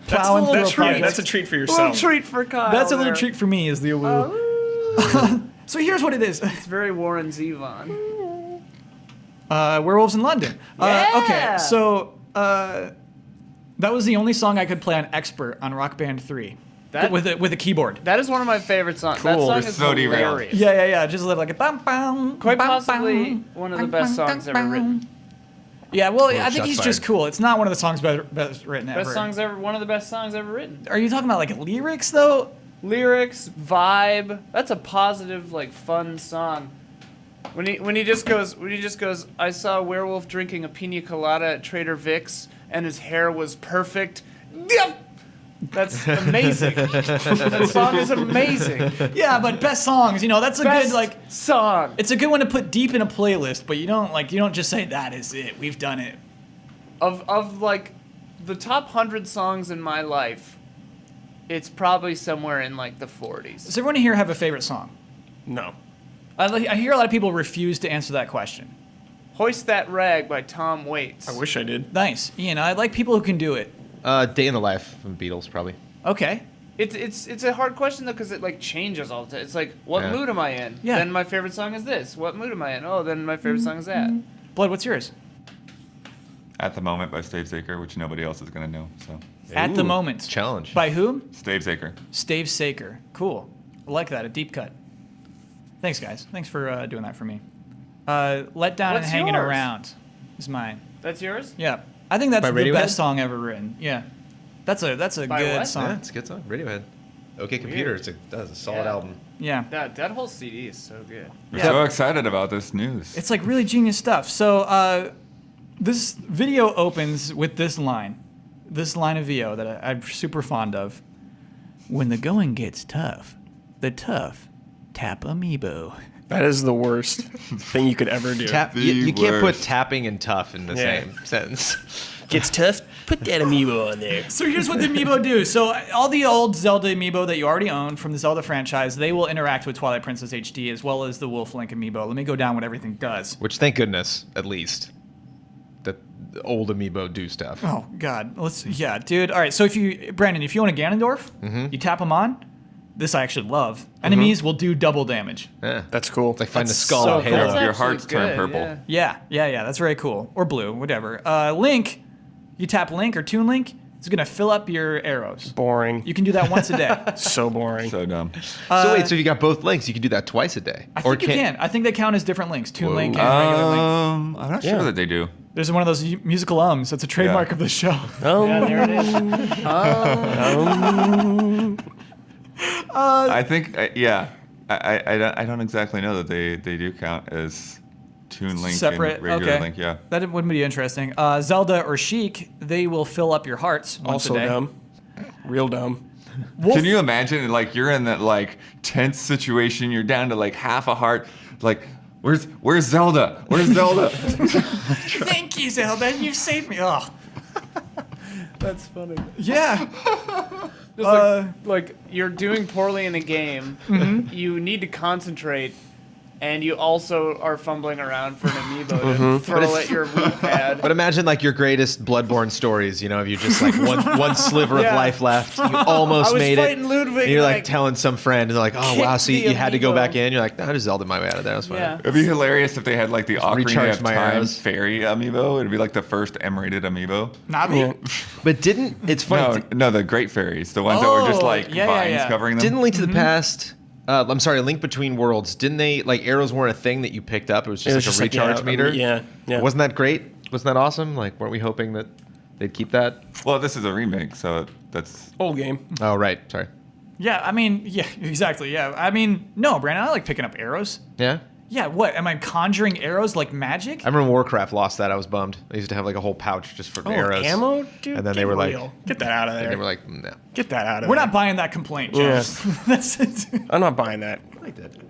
plowing through a project, That's a treat for Little yourself. treat for Kyle. that's a little there. treat for me. Is the woo. So here's what it is. It's very Warren Zevon. Werewolves in London. Yeah. Okay, so that was the only song I could play on Expert on Rock Band 3 That- with a keyboard. That is one of my favorite songs. That Cool. song You're is so derailed. hilarious. Yeah. Just like a bum bum. Quite bum, possibly bum, one of the bum, best bum, songs bum, ever written. bum. Yeah, well, I think shots he's fired. just cool. It's not one of the songs best written ever. Best songs ever. One of the best songs ever written. Are you talking about like lyrics though? Lyrics, vibe. That's a positive, like, fun song. When he just goes, I saw a werewolf drinking a pina colada at Trader Vic's, and his hair was perfect. Yep! That's amazing. That song is amazing. Yeah, but best songs, that's a Best good like. song. It's a good one to put deep in a playlist, but you don't just say that is it. We've done it. Of like the top 100 songs in my life, it's probably somewhere in like the 40s. Does everyone here have a favorite song? No. I hear a lot of people refuse to answer that question. Hoist That Rag by Tom Waits. I wish I did. Nice. Ian, I like people who can do it. Day in the Life from the Beatles, probably. Okay. It's a hard question though because it like changes all the time. It's like, what Yeah. mood am I in? Yeah. Then my favorite song is this. What mood am I in? Oh, then my favorite song is that. Blood, what's yours? At the Moment by Stave Saker, which nobody else is gonna know. So At the Ooh, Moment. Challenge. By whom? Stave Saker. Stave Saker. Cool. I like that. A deep cut. Thanks, guys. Thanks for doing that for me. Let Down and What's Hanging yours? Around is mine. That's yours? Yeah. I think that's By the Radiohead? best song ever written. Yeah. That's a By good what? song. Yeah, it's a good song. Radiohead. OK Computer. That's a solid Yeah. album. Yeah. That whole CD is so good. We're Yeah. so excited about this news. It's like really genius stuff. So this video opens with this line of VO that I'm super fond of. When the going gets tough, the tough tap amiibo. That is the worst thing you could ever do. You, you can't put worst. tapping and tough in the Yeah. same sentence. Gets tough. Put that amiibo on there. So here's what the amiibo do. So all the old Zelda amiibo that you already own from the Zelda franchise, they will interact with Twilight Princess HD as well as the Wolf Link amiibo. Let me go down what everything does. Which, thank goodness, at least, that the old amiibo do stuff. Oh God, yeah, dude. All right, so Brandon, if you own a Ganondorf, you tap them on. This I actually love. Enemies will do double damage. Yeah. That's cool. It's like find the That's skull so in cool. Halo. That's Your actually hearts turn good, purple. yeah. Yeah, that's very cool. Or blue, whatever. Link, you tap Link or Toon Link, it's gonna fill up your arrows. Boring. You can do that once a day. So boring. So dumb. So wait, so if you got both links, you can do that twice a day? I think you can. I think they count as different links. Toon Link and regular Link. I'm not Yeah. sure that they do. There's one of those musical ums. That's a trademark Yeah. of the show. Yeah, there it is. I think, yeah. I don't exactly know that they do count as Toon Link Separate. and regular Okay. Link. Yeah. That wouldn't be interesting. Zelda or Sheik, they will fill up your hearts once Also a day. dumb. Real dumb. Wolf- Can you imagine, like, you're in that, like, tense situation, you're down to, like, half a heart, like, where's Zelda? Where's Zelda? Thank you, Zelda. You saved me. Oh, That's funny. yeah. Just like you're doing poorly in a game, Mm-hmm. you need to concentrate, and you also are fumbling around for an amiibo to throw at your Wii pad. But imagine like your greatest Bloodborne stories, you know, if you just like one sliver of Yeah. life left, you almost I was made it. fighting Ludwig, And you're like like, telling some friend, and they're like, oh kick wow, so the you had to go amiibo. back in. You're like, no, I just Zelda my way out of there. That was fine. Yeah. It'd be hilarious if they had, like, the Ocarina recharge of my Time arrows. fairy amiibo. It'd be, like, the first M-rated amiibo. Navi? But it's funny. No, the Great Fairies. The ones that were just, Oh, like, yeah, vines yeah. covering them. Didn't Link to the Past? I'm sorry, Link Between Worlds. Didn't they like arrows weren't a thing that you picked up? It was just It was like just a like, recharge yeah, meter. yeah. Wasn't that great? Wasn't that awesome? Like, weren't we hoping that they'd keep that? Well, this is a remake, so that's... Old game. Oh right, sorry. Yeah, I mean, yeah, exactly. Yeah, I mean, no, Brandon, I like picking up arrows. Yeah. Yeah, what? Am I conjuring arrows like magic? I remember Warcraft lost that. I was bummed. I used to have like a whole pouch just for arrows. Ammo? Dude, And then get they were like- real. Get that out of And they there. were like, no. Get that out of We're there. not buying that complaint, Yeah. James. That's it. I'm not buying that. I did.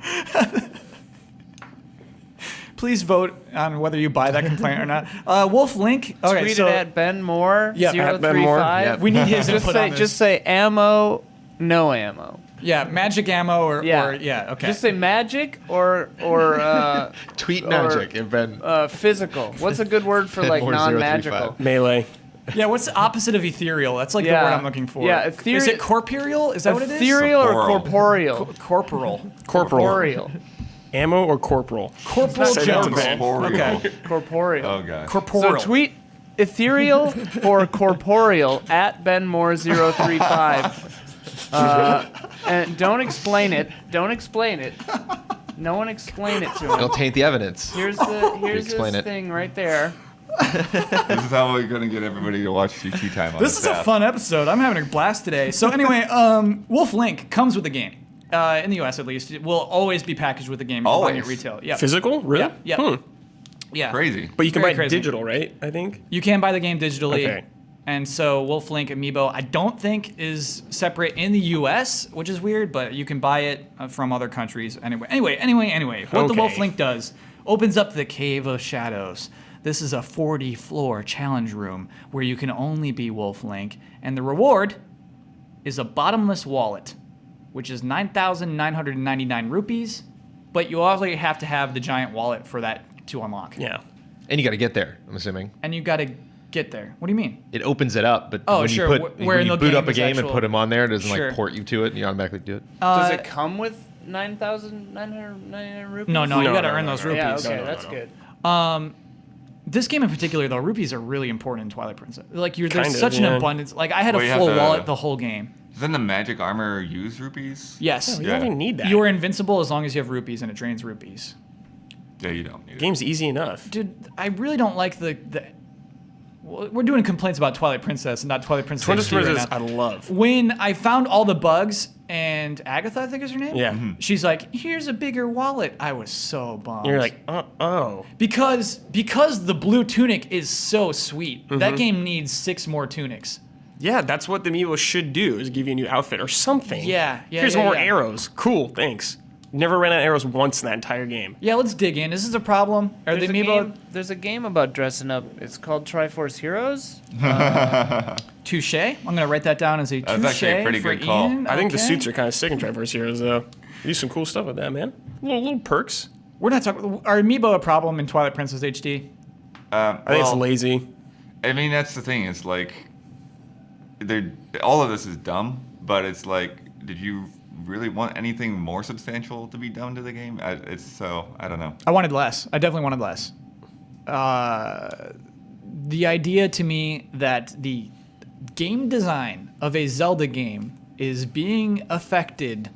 Please vote on whether you buy that complaint or not. Wolf Link. Okay, Tweet so it at Ben Moore. Yeah, at Ben Moore. 035. Yeah. we need his Just input on say this. just say ammo, no ammo. Yeah, magic ammo or Yeah. okay. Just say magic or Tweet Or- magic and Ben. physical. What's a good word for Ben like Moore non-magical? 035. Melee. Yeah, what's the opposite of ethereal? That's like the Yeah. word I'm looking for. Yeah, Is it corporeal? Is that what it is? Ethereal or Corporeal. corporeal? Corporal. Corporeal. Ammo or corporal? Corporal Say that to Jones. Ben. Corporeal. Okay. Corporeal. Oh, God. Corporal. So tweet ethereal or corporeal at benmore035. And don't explain it. Don't explain it. No one explain it to It'll him. taint the evidence. Here's Explain this it. thing right there. This is how we're going to get everybody to watch GT Time on This is a fun episode. I'm having a blast today. So anyway, Wolf Link comes with the game. In the US at least, it will always be packaged with the game. You're buying it Always? retail. Yeah. Physical? Really? Yeah. Hmm. Yeah. Crazy. But you can Very buy crazy. digital, right? I think. You can buy the game digitally. Okay. And so Wolf Link Amiibo, I don't think is separate in the US, which is weird, but you can buy it from other countries. Anyway. What the Okay. Wolf Link does opens up the Cave of Shadows. This is a 40-floor challenge room where you can only be Wolf Link, and the reward is a bottomless wallet, which is 9,999 rupees, but you also have to have the giant wallet for that to unlock. Yeah. And you got to get there, I'm assuming. And you got to get there. What do you mean? It opens it up, but Oh, when sure. you, put, Where when in you the boot game up a is game and actual- put them on there, it doesn't Sure. like port you to it, and you automatically do it. Does it come with 9,999 rupees? No, you got to no, earn no, those no. rupees. Yeah, okay, No, that's no. good. This game in particular, though, rupees are really important in Twilight Princess. Like, there's Kind of, such an yeah. abundance. Like, I had Well, a you have full to- wallet the whole game. Doesn't the magic armor use rupees? Yes. You don't even need that. You're invincible as long as you have rupees, and it drains rupees. Yeah, you don't need it. Game's easy enough. Dude, I really don't like the well, we're doing complaints about Twilight Princess and not Twilight Princess Twin HD right Princess, now. I love. When I found all the bugs and Agatha, I think is her name. Yeah. She's like, here's a bigger wallet. I was so bummed. You're like, oh. because the blue tunic is so sweet. That game needs 6 more tunics. Yeah, that's what the amiibo should do, is give you a new outfit or something. Yeah, Here's yeah, more yeah. arrows. Cool, thanks. Never ran out of arrows once in that entire game. Yeah, let's dig in. Is this a problem? Are the amiibo There's a game about dressing up. It's called Triforce Heroes. touche? I'm gonna write that down as a touche. That's actually a pretty for good call. Ian. I think the Okay. suits are kind of sick in Triforce Heroes, though. You do some cool stuff with that, man. Little perks. We're not talking. Are amiibo a problem in Twilight Princess HD? I think it's lazy. I mean, that's the thing. It's like, all of this is dumb, but it's like, did you really want anything more substantial to be done to the game? I don't know. I wanted less. I definitely wanted less. The idea to me that the game design of a Zelda game is being affected,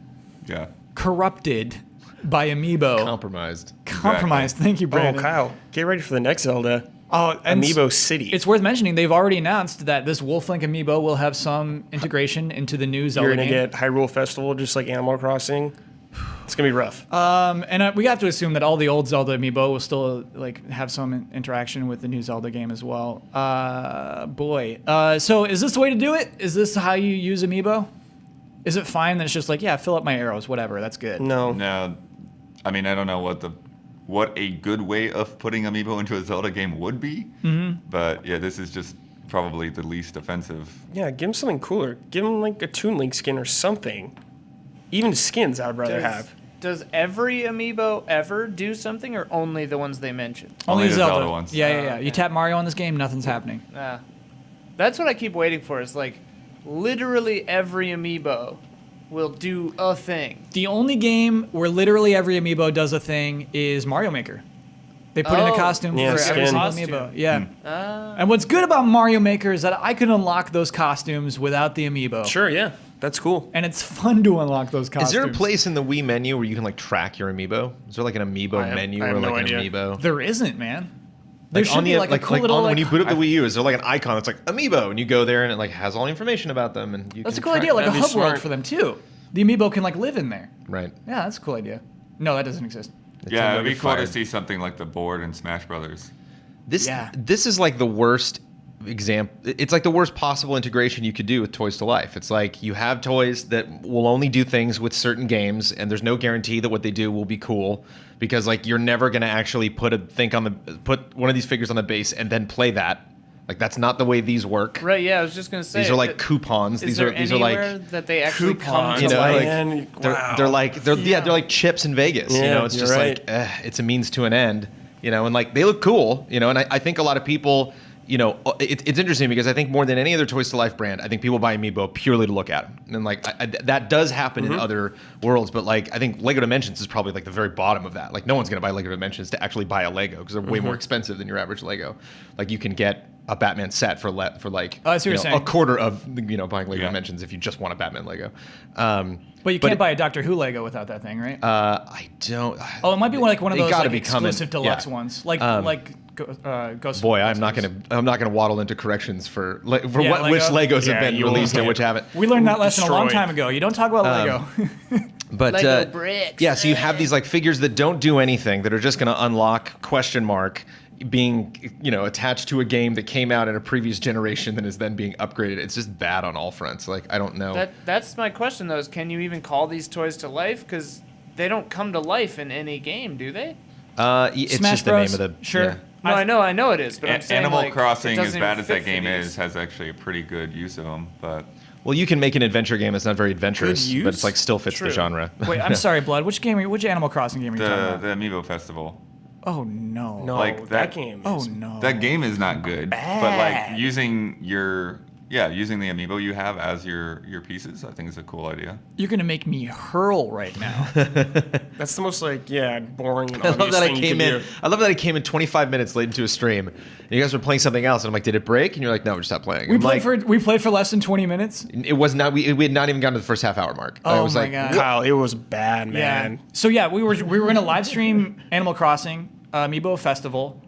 Yeah. corrupted by amiibo. Compromised. Compromised. Thank you, Brandon. Oh, Kyle, get ready for the next Zelda. Oh, and Amiibo City. It's worth mentioning they've already announced that this Wolflink amiibo will have some integration into the new Zelda You're going to game. get Hyrule Festival just like Animal Crossing. It's going to be rough. And we have to assume that all the old Zelda amiibo will still like have some interaction with the new Zelda game as well. So is this the way to do it? Is this how you use amiibo? Is it fine that it's just like, yeah, fill up my arrows, whatever, that's good. No. No, I mean, I don't know what a good way of putting amiibo into a Zelda game would be. But yeah, this is just probably the least offensive. Yeah, give him something cooler. Give him like a Toon Link skin or something. Even skins I'd rather have. Does every amiibo ever do something, or only the ones they mentioned? Only the Zelda. Zelda ones. Yeah. You okay. tap Mario on this game, nothing's happening. That's what I keep waiting for. Is like, literally every amiibo will do a thing. The only game where literally every amiibo does a thing is Mario Maker. They put in a Oh. costume Yeah, for every skin. single Costume. amiibo. Yeah. And what's good about Mario Maker is that I can unlock those costumes without the amiibo. Sure, yeah. That's cool. And it's fun to unlock those costumes. Is there a place in the Wii menu where you can like track your amiibo? Is there like an amiibo menu I or have like no an idea. amiibo? There isn't, man. There Like should on be the like a cool little when like, you boot up the Wii U, is there like an icon that's like amiibo, and you go there and it like has all the information about them, and you That's a can cool track idea, like a That'd be hub world smart. for them too. The amiibo can like live in there. right. Yeah, that's a cool idea. No, that doesn't exist. Yeah, it'd Nintendo be cool to fired. see something like the board in Smash Brothers. This is like the worst example. It's like the worst possible integration you could do with Toys to Life. It's like you have toys that will only do things with certain games, and there's no guarantee that what they do will be cool, because like you're never gonna actually put one of these figures on the base and then play that. Like that's not the way these work. Right? Yeah, I was just gonna say. These are like coupons. Is These there are anywhere like that they actually come Coupons, to you know, life? like Man, wow. they're like chips in Vegas. You Yeah, know, it's you're just right. like it's a means to an end. You know, and like they look cool. You know, and I think a lot of people. You know, it's interesting because I think more than any other Toys to Life brand, I think people buy Amiibo purely to look at them, and like that does happen in other worlds. But like I think Lego Dimensions is probably like the very bottom of that. Like no one's gonna buy Lego Dimensions to actually buy a Lego because they're way more expensive than your average Lego. Like you can get a Batman set for like Oh, I see what you're a saying. quarter of buying Lego Yeah. Dimensions if you just want a Batman Lego. But you can't buy a Doctor Who Lego without that thing, right? I don't. Oh, it might be one of It those gotta like be coming. exclusive deluxe Yeah. ones, like Ghost. Boy, I'm not gonna waddle into corrections for Yeah, which Lego. Legos Yeah, have been you released and won't. which haven't. We learned that lesson a long Destroyed. time ago. You don't talk about Lego. But Lego bricks. yeah, so you have these like figures that don't do anything, that are just gonna unlock question mark being attached to a game that came out in a previous generation that is then being upgraded. It's just bad on all fronts. Like I don't know. That's my question though. Is can you even call these toys to life? Because they don't come to life in any game, do they? It's Smash just the Bros. name of the Sure. No, I know it is, but I'm saying Animal like, it Crossing, as doesn't bad even as that fit for game these. is, has actually a pretty good use of them. But Well, you can make an adventure game that's not very adventurous, Good but it's like still fits True. the genre. Wait, I'm sorry, Blood. Which Animal Crossing game are you talking the about? Amiibo Festival, Oh no. No, like that that- game. Oh is no. that game is not good. But Bad. like using using the Amiibo you have as your pieces, I think is a cool idea. You're gonna make me hurl right now. That's the most boring and I love obvious that I thing you came can in. do. I love that I came in 25 minutes late into a stream, and you guys were playing something else, and I'm like, "Did it break?" And you're like, "No, we just stopped playing." we I'm like, played for less than 20 minutes. It was not. We had not even gotten to the first half hour mark. I Oh was my like, God. Kyle, it was bad, man. Yeah. So yeah, we were gonna live stream Animal Crossing Amiibo Festival.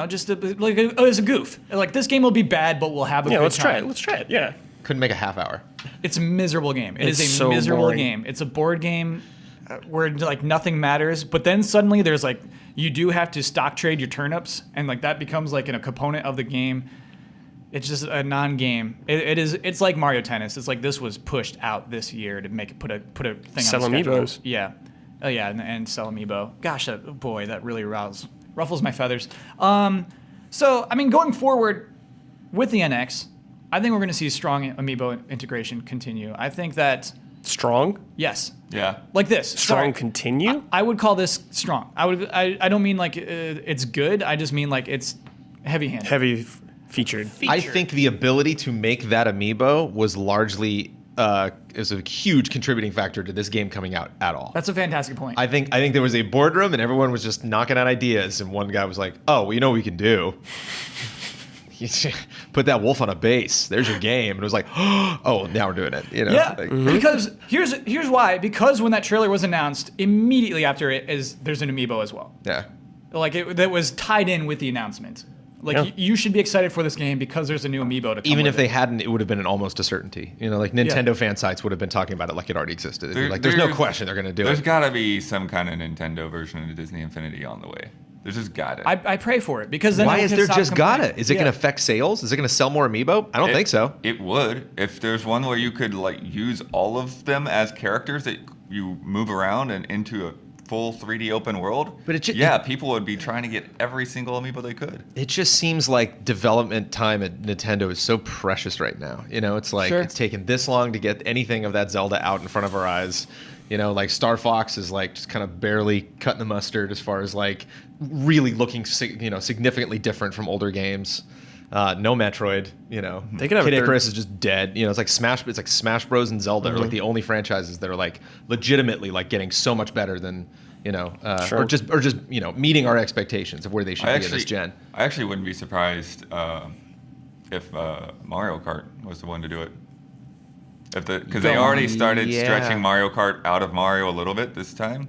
Just like it was a goof. Like this game will be bad, but we'll have a Yeah, good let's try time. it. Let's try it. Yeah. Couldn't make a half hour. It's a miserable game. It is It's a so miserable boring. game. It's a board game where like nothing matters, but then suddenly there's like you do have to stock trade your turnips, and like that becomes like a component of the game. It's just a non-game. It's like Mario Tennis. It's like this was pushed out this year to make it put a thing Sell on the schedule. amiibos. Yeah, oh yeah, and sell amiibo. Gosh, boy, that really ruffles my feathers. So I mean, going forward with the NX, I think we're going to see strong amiibo integration continue. I think that Strong? yes, Yeah. like this. Strong Sorry. continue? I would call this strong. I don't mean like it's good. I just mean like it's heavy-handed. Heavy featured. I think the ability to make that amiibo was largely is a huge contributing factor to this game coming out at all. That's a fantastic point. I think there was a boardroom and everyone was just knocking out ideas, and one guy was like, "Oh, well, you know what we can do? Put that wolf on a base. There's your game." And it was like, "Oh, now we're doing it." You know? Yeah, Like, because here's why. Because when that trailer was announced, immediately after it there's an amiibo as well. yeah. Like that was tied in with the announcement. Like Yeah. you should be excited for this game because there's a new amiibo to come. Even with if they it. hadn't, it would have been almost a certainty. You know, like Nintendo fan sites would have been talking about it like it already existed. They'd be like, "There's no question they're going to do There's it." got to be some kind of Nintendo version of Disney Infinity on the way. There's just got to. I pray for it because then Why I is can there stop just complaining. gotta? Is it Yeah. going to affect sales? Is it going to sell more amiibo? I don't think so. It would. If there's one where you could like use all of them as characters that you move around and into a full 3D open world, But it ju- yeah, people would be trying to get every single amiibo they could. It just seems like development time at Nintendo is so precious right now. You know, it's like Sure. it's taken this long to get anything of that Zelda out in front of our eyes. You know, like Star Fox is like just kind of barely cutting the mustard as far as like really looking, significantly different from older games. No Metroid, They could have Kid a third- Icarus is just dead. It's like Smash Bros and Zelda are like the only franchises that are like legitimately like getting so much better than Sure. or just meeting our expectations of where they should be in this gen. I actually wouldn't be surprised if Mario Kart was the one to do it. Because they already started Yeah. stretching Mario Kart out of Mario a little bit this time.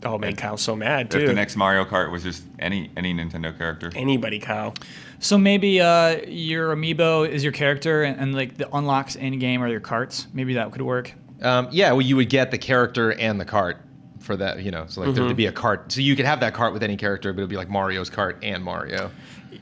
Oh, man, Kyle's so mad, If the too. next Mario Kart was just any Nintendo character. Anybody, Kyle. So maybe your amiibo is your character, and like the unlocks in game are your carts. Maybe that could work. Yeah, well, you would get the character and the cart for that, So like there'd be a cart, so you could have that cart with any character, but it'd be like Mario's cart and Mario.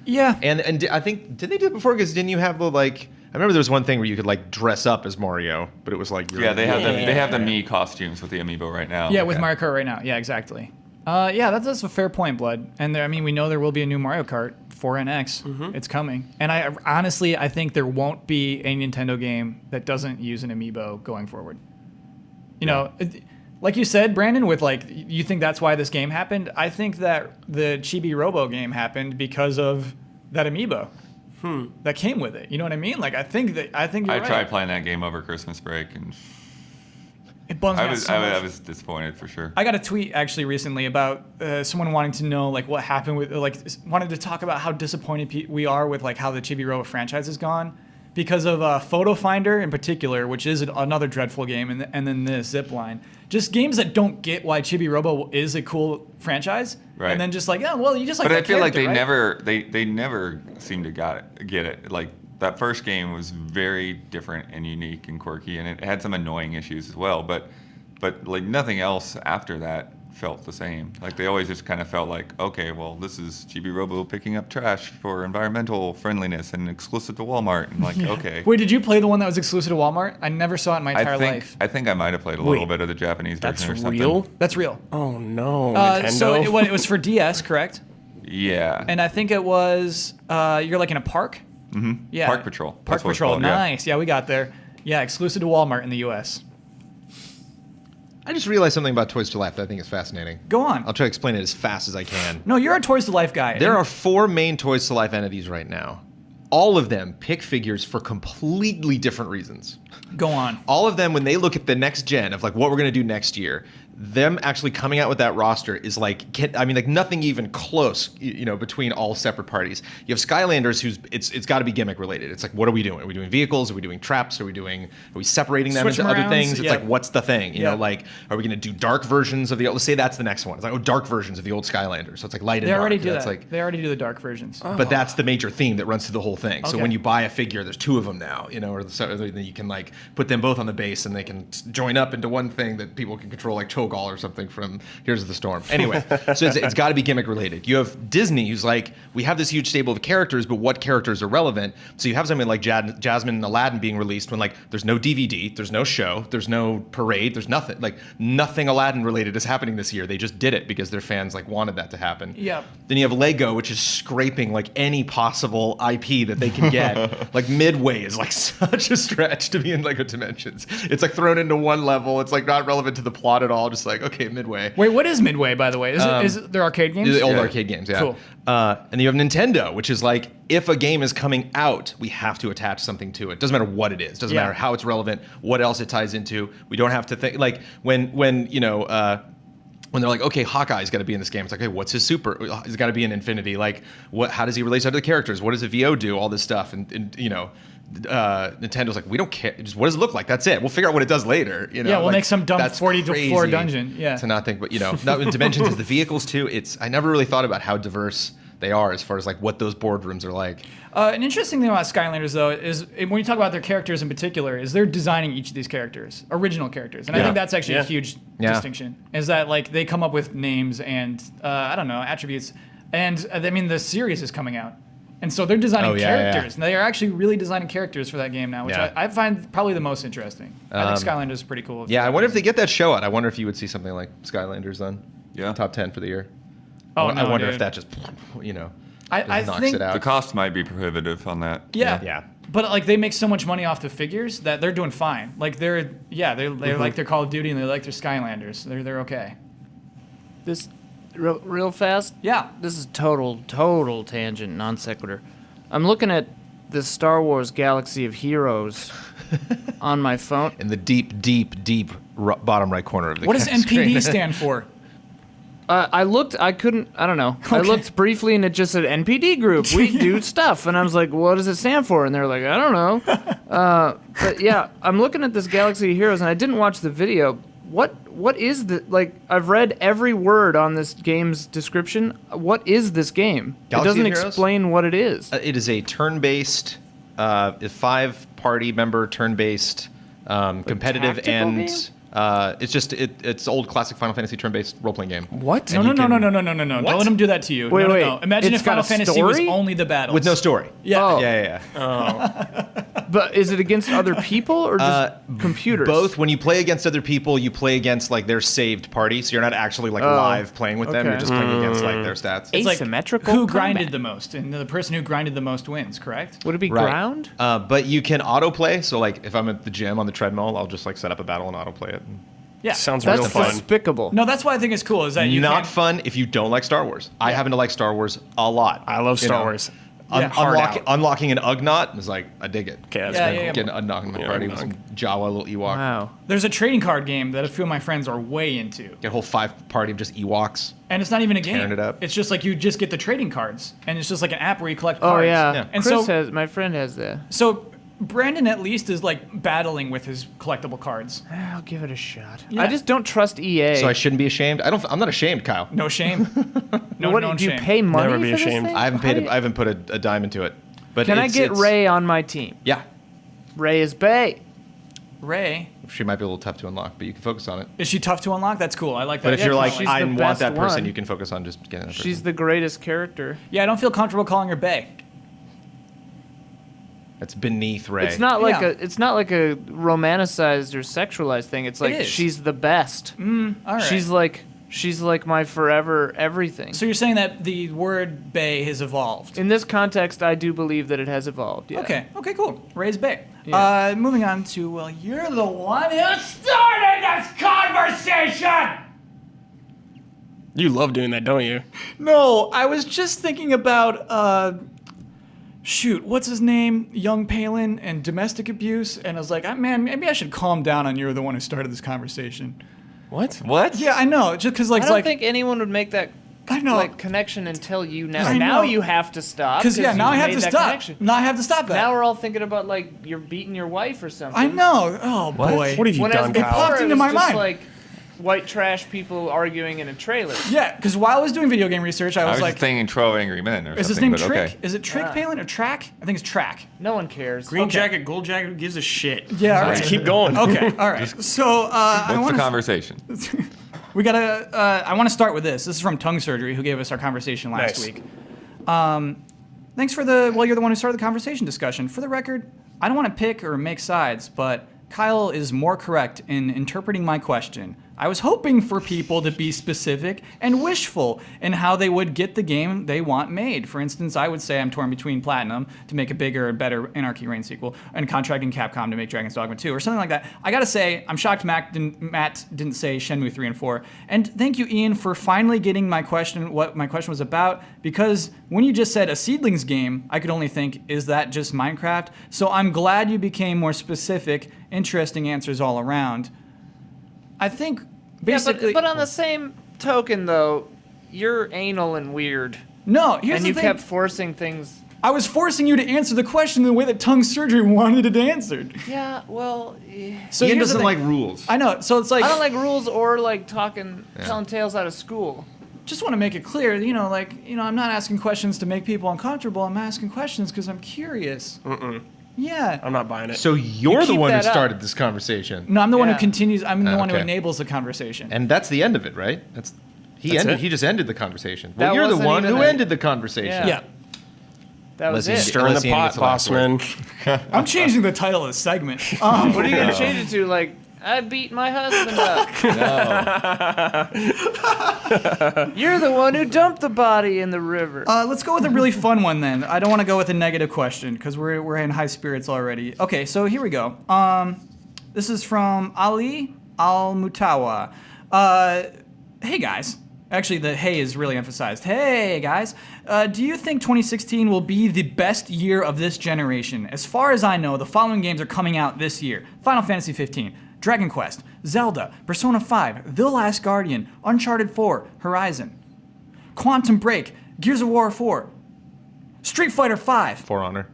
Yeah. And I think did they do it before? Because didn't you have the like? I remember there was one thing where you could like dress up as Mario, but it was like Yeah, they have Yeah. they have the Mii costumes with the amiibo right now. Yeah, with Mario Kart right now. Yeah, exactly. Yeah, that's a fair point, Blood. And we know there will be a new Mario Kart for NX. It's coming. And I think there won't be a Nintendo game that doesn't use an amiibo going forward. Like you said, Brandon, with like you think that's why this game happened. I think that the Chibi Robo game happened because of that amiibo that came with it. You know what I mean? Like I think you're I right. tried playing that game over Christmas break, and It bums me I out was so much. I was disappointed for sure. I got a tweet actually recently about someone wanting to know like what happened with wanted to talk about how disappointed we are with like how the Chibi Robo franchise has gone because of Photo Finder in particular, which is another dreadful game, and then this Zipline. Just games that don't get why Chibi Robo is a cool franchise, Right. and then just like you just like. But I that feel like character, they right? never they never seem to get it. Like that first game was very different and unique and quirky, and it had some annoying issues as well. But like nothing else after that felt the same. Like they always just kind of felt like, okay, well, this is Chibi Robo picking up trash for environmental friendliness and exclusive to Walmart. And like, okay. Wait, did you play the one that was exclusive to Walmart? I never saw it in my entire life. I think I might have played a little bit of the Japanese That's version or something. real? That's real. Oh, no. Nintendo? So it was for DS, correct? Yeah. And I think it was you're like in a park. Mm-hmm. Yeah. Park Patrol. Park That's what it's Patrol. called, yeah. Nice. Yeah, we got there. Yeah, exclusive to Walmart in the U.S. I just realized something about Toys to Life that I think is fascinating. Go on. I'll try to explain it as fast as I can. No, you're a Toys to Life guy. There are 4 main Toys to Life entities right now. All of them pick figures for completely different reasons. Go on. All of them, when they look at the next gen of like what we're going to do next year, them actually coming out with that roster is like, like nothing even close, between all separate parties. You have Skylanders, who's it's got to be gimmick related. It's like, what are we doing? Are we doing vehicles? Are we doing traps? Are we separating them Switch into them other around, things? It's yeah. like, what's the thing? You Yeah. know, like, are we going to do dark versions of the? Let's say that's the next one. It's like, dark versions of the old Skylanders. So it's like light and They dark. already do That's that. like, They already do the dark versions. but that's the major theme that runs through the whole thing. So Okay. when you buy a figure, there's 2 of them now, or then you can like put them both on the base and they can join up into one thing that people can control, like Cho'Gall or something from Here's the Storm. Anyway, so it's got to be gimmick related. You have Disney, who's like, we have this huge stable of characters, but what characters are relevant? So you have something like Jasmine and Aladdin being released when like there's no DVD, there's no show, there's no parade, there's nothing. Like nothing Aladdin related is happening this year. They just did it because their fans like wanted that to happen. Yep. Then you have Lego, which is scraping like any possible IP that they can get. Like Midway is like such a stretch to be in Lego Dimensions. It's like thrown into one level. It's like not relevant to the plot at all. Just like, okay, Midway. Wait, what is Midway, by the way? Is it their arcade games? The old Yeah. arcade games, yeah. Cool. And then you have Nintendo, which is like, if a game is coming out, we have to attach something to it. Doesn't matter what it is. Doesn't Yeah. matter how it's relevant, what else it ties into. We don't have to think, like, when they're like, okay, Hawkeye's got to be in this game. It's like, okay, what's his super? He's got to be in Infinity. Like, how does he relate to other characters? What does the VO do? All this stuff. And Nintendo's like, we don't care. Just what does it look like? That's it. We'll figure out what it does later. Yeah, we'll like, make some dumb that's 40 to 4 crazy dungeon. Yeah. to not think, but not in Dimensions is the vehicles too. I never really thought about how diverse they are as far as like what those boardrooms are like. An interesting thing about Skylanders, though, is when you talk about their characters in particular, is they're designing each of these characters, original characters, and I Yeah. think that's actually a Yeah. huge Yeah. distinction. Is that like they come up with names and I don't know, attributes, and I mean the series is coming out, and so they're designing Oh, yeah, yeah. characters, and they are actually really designing characters for that game now, which Yeah. I find probably the most interesting. I think Skylanders is pretty cool. Yeah, I wonder if they get that show out. I wonder if you would see something like Skylanders on Yeah. top 10 for the year. Oh, I no, wonder dude. if that just I knocks think it out. The cost might be prohibitive on that. Yeah. Yeah. But like they make so much money off the figures that they're doing fine. Like they're like their Call of Duty and they like their Skylanders. They're okay. This real fast. Yeah. This is total tangent, non sequitur. I'm looking at the Star Wars Galaxy of Heroes on my phone. In the deep bottom right corner of the What does screen. NPD stand for? I looked. I don't know. I Okay. looked briefly, and it just said NPD group. We do stuff, and I was like, "What does it stand for?" And they're like, "I don't know." But yeah, I'm looking at this Galaxy of Heroes, and I didn't watch the video. What is the like? I've read every word on this game's description. What is this game? Galaxy it doesn't of Heroes? explain what it is. It is a turn-based, 5-party member turn-based, competitive tactical and game? it's old classic Final Fantasy turn-based role-playing game. What? No. Don't let them do that to you. Wait, no. wait. Imagine It's if Final got a Fantasy was story? only the battles. With no story. Yeah. Oh. Yeah. But is it against other people or just computers? Both. When you play against other people, you play against like their saved party, so you're not actually like live playing with them. okay. You're just playing against like their stats. It's like Asymmetrical who combat. grinded the most, and the person who grinded the most wins. Correct? Would it be Right. ground? But you can autoplay. So like if I'm at the gym on the treadmill, I'll just like set up a battle and autoplay it. Yeah. Sounds That's real fun. despicable. No, that's why I think it's cool. Is that you Not can't- fun if you don't like Star Wars. I happen to like Star Wars a lot. I love You Star know, Wars. Yeah. Hard out. Unlocking an Ugnaught is like, I dig it. Okay, that's Yeah, very yeah, cool. yeah. Getting Ugnaught in my Yeah, party with Ugnaught. some Jawa little Ewok. Wow. There's a trading card game that a few of my friends are way into, Get a whole 5 party of just Ewoks. and it's not even a game. Tearing it up. It's just like you just get the trading cards, and it's just like an app where you collect Oh cards. yeah. Yeah. And Chris so has my friend has that. So Brandon at least is like battling with his collectible cards. I'll give it a shot. Yeah. I just don't trust EA. So I shouldn't be ashamed. I'm not ashamed, Kyle. No shame. No, what no do you shame. pay money Never be for this ashamed. thing? I haven't How do paid. you- I haven't put a dime into it. But Can I it's- get it's- Ray on my team? Yeah. Ray is Bay. Ray, She might be a little tough to unlock, but you can focus on it. is she tough to unlock? That's cool. I like that. But if Yeah, you're like, she's I the want best that person, one. you can focus on just getting that person. She's the greatest character. yeah, I don't feel comfortable calling her Bay. It's beneath Ray. It's not like Yeah. it's not like a romanticized or sexualized thing. It's like is. she's the best. All right. She's She's like my forever everything. So you're saying that the word bae has evolved? In this context, I do believe that it has evolved. Yeah. Okay, cool. Raise bae. Yeah. Moving on to, well, you're the one who started this conversation! You love doing that, don't you? No, I was just thinking about, what's his name? Young Palin and domestic abuse. And I was like, man, maybe I should calm down on you're the one who started this conversation. What? What? Yeah, I know. Just because, like, I don't think anyone would make that I know. like connection until you now. I Now know. you have to stop. Because, yeah, now I you have made to that stop. connection. Now I have to stop that. Now we're all thinking about like you're beating your wife or something. I know. Oh, boy. What have you done, before, Kyle? popped it into was my just mind. like white trash people arguing in a trailer. Yeah, because while I was doing video game research, I I was was like, just thinking 12 Angry Men or is his something, name but Trick? okay. Is it Trick Yeah. Palin or Track? I think it's Track. No one cares. Green Okay. jacket, gold jacket, who gives a shit? Yeah, all Let's right. keep going. Okay, all right. So I What's want the to. conversation? We gotta. I want to start with this. This is from Tongue Surgery, who gave us our conversation last Nice. week. Thanks for the. Well, you're the one who started the conversation discussion. For the record, I don't want to pick or make sides, but Kyle is more correct in interpreting my question. I was hoping for people to be specific and wishful in how they would get the game they want made. For instance, I would say I'm torn between Platinum to make a bigger and better Anarchy Reign sequel and contracting Capcom to make Dragon's Dogma 2 or something like that. I gotta say, I'm shocked Matt didn't say Shenmue 3 and 4. And thank you, Ian, for finally getting my question, what my question was about, because when you just said a Seedlings game, I could only think, is that just Minecraft? So I'm glad you became more specific, interesting answers all around. I think basically. Yeah, but on the same token, though, you're anal and weird, no, here's and the you thing. kept forcing things. I was forcing you to answer the question the way that Tongue Surgery wanted it answered. Yeah, well, So Ian here's the doesn't thing. like rules. I know. So it's like I don't like rules or like telling tales out of school. just want to make it clear, I'm not asking questions to make people uncomfortable. I'm asking questions because I'm curious. Yeah. I'm not buying it. So you're the keep one who that up. started this conversation, No, I'm the one who Yeah. continues. I'm the one who okay. enables the conversation. and that's the end of it, right? He That's it? just ended the conversation. That Well, you're the wasn't one even who a- ended the conversation. Yeah. Yeah. That was Unless it. you- Stirring Unless the Ian pot, gets the last bossman. I'm changing the title of the segment. What are you gonna change it to? Like, I beat my husband up. You're the one who dumped the body in the river. Let's go with a really fun one then. I don't want to go with a negative question because we're in high spirits already. Okay, so here we go. This is from Ali Al Mutawa. Hey guys. Actually, the hey is really emphasized. Hey guys, do you think 2016 will be the best year of this generation? As far as I know, the following games are coming out this year: Final Fantasy 15, Dragon Quest, Zelda, Persona 5, The Last Guardian, Uncharted 4, Horizon, Quantum Break, Gears of War 4, Street Fighter 5, For Honor.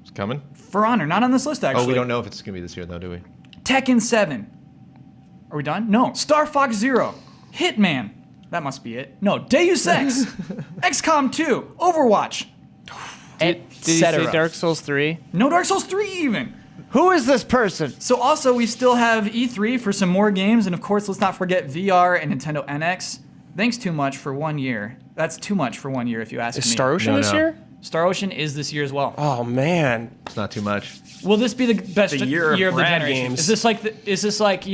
It's coming. For Honor, not on this list actually. Oh, we don't know if it's going to be this year, though, do we? Tekken 7. Are we done? No. Star Fox Zero, Hitman. That must be it. No, Deus Ex, XCOM 2, Overwatch, Did you etc. say Dark Souls 3? No Dark Souls 3 even. Who is this person? So also we still have E3 for some more games, and of course let's not forget VR and Nintendo NX. Thanks too much for 1 year. That's too much for 1 year if you ask Is me. Star Ocean No, this no. year? Star Ocean is this year as well. Oh man. It's not too much. Will this be the best The year of the Brad generation? games. Is this like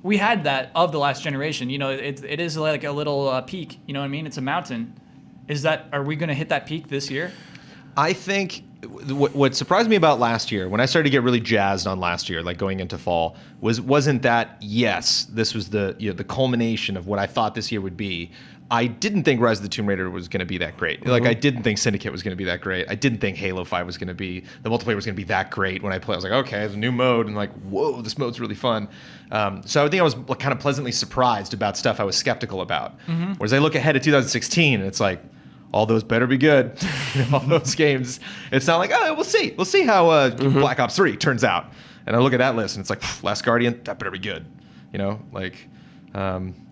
we had that of the last generation? It is like a little peak. You know what I mean? It's a mountain. Are we going to hit that peak this year? I think what surprised me about last year, when I started to get really jazzed on last year, like going into fall, wasn't that yes, this was the the culmination of what I thought this year would be. I didn't think Rise of the Tomb Raider was going to be that great. Like I didn't think Syndicate was going to be that great. I didn't think Halo 5 was going to be the multiplayer was going to be that great. When I played, I was like, okay, there's a new mode, and like, whoa, this mode's really fun. So I think I was kind of pleasantly surprised about stuff I was skeptical about. Whereas I look ahead at 2016, and it's like, all those better be good. All those games. It's not like, oh, we'll see. We'll see how Black Ops 3 turns out. And I look at that list, and it's like, Last Guardian, that better be good.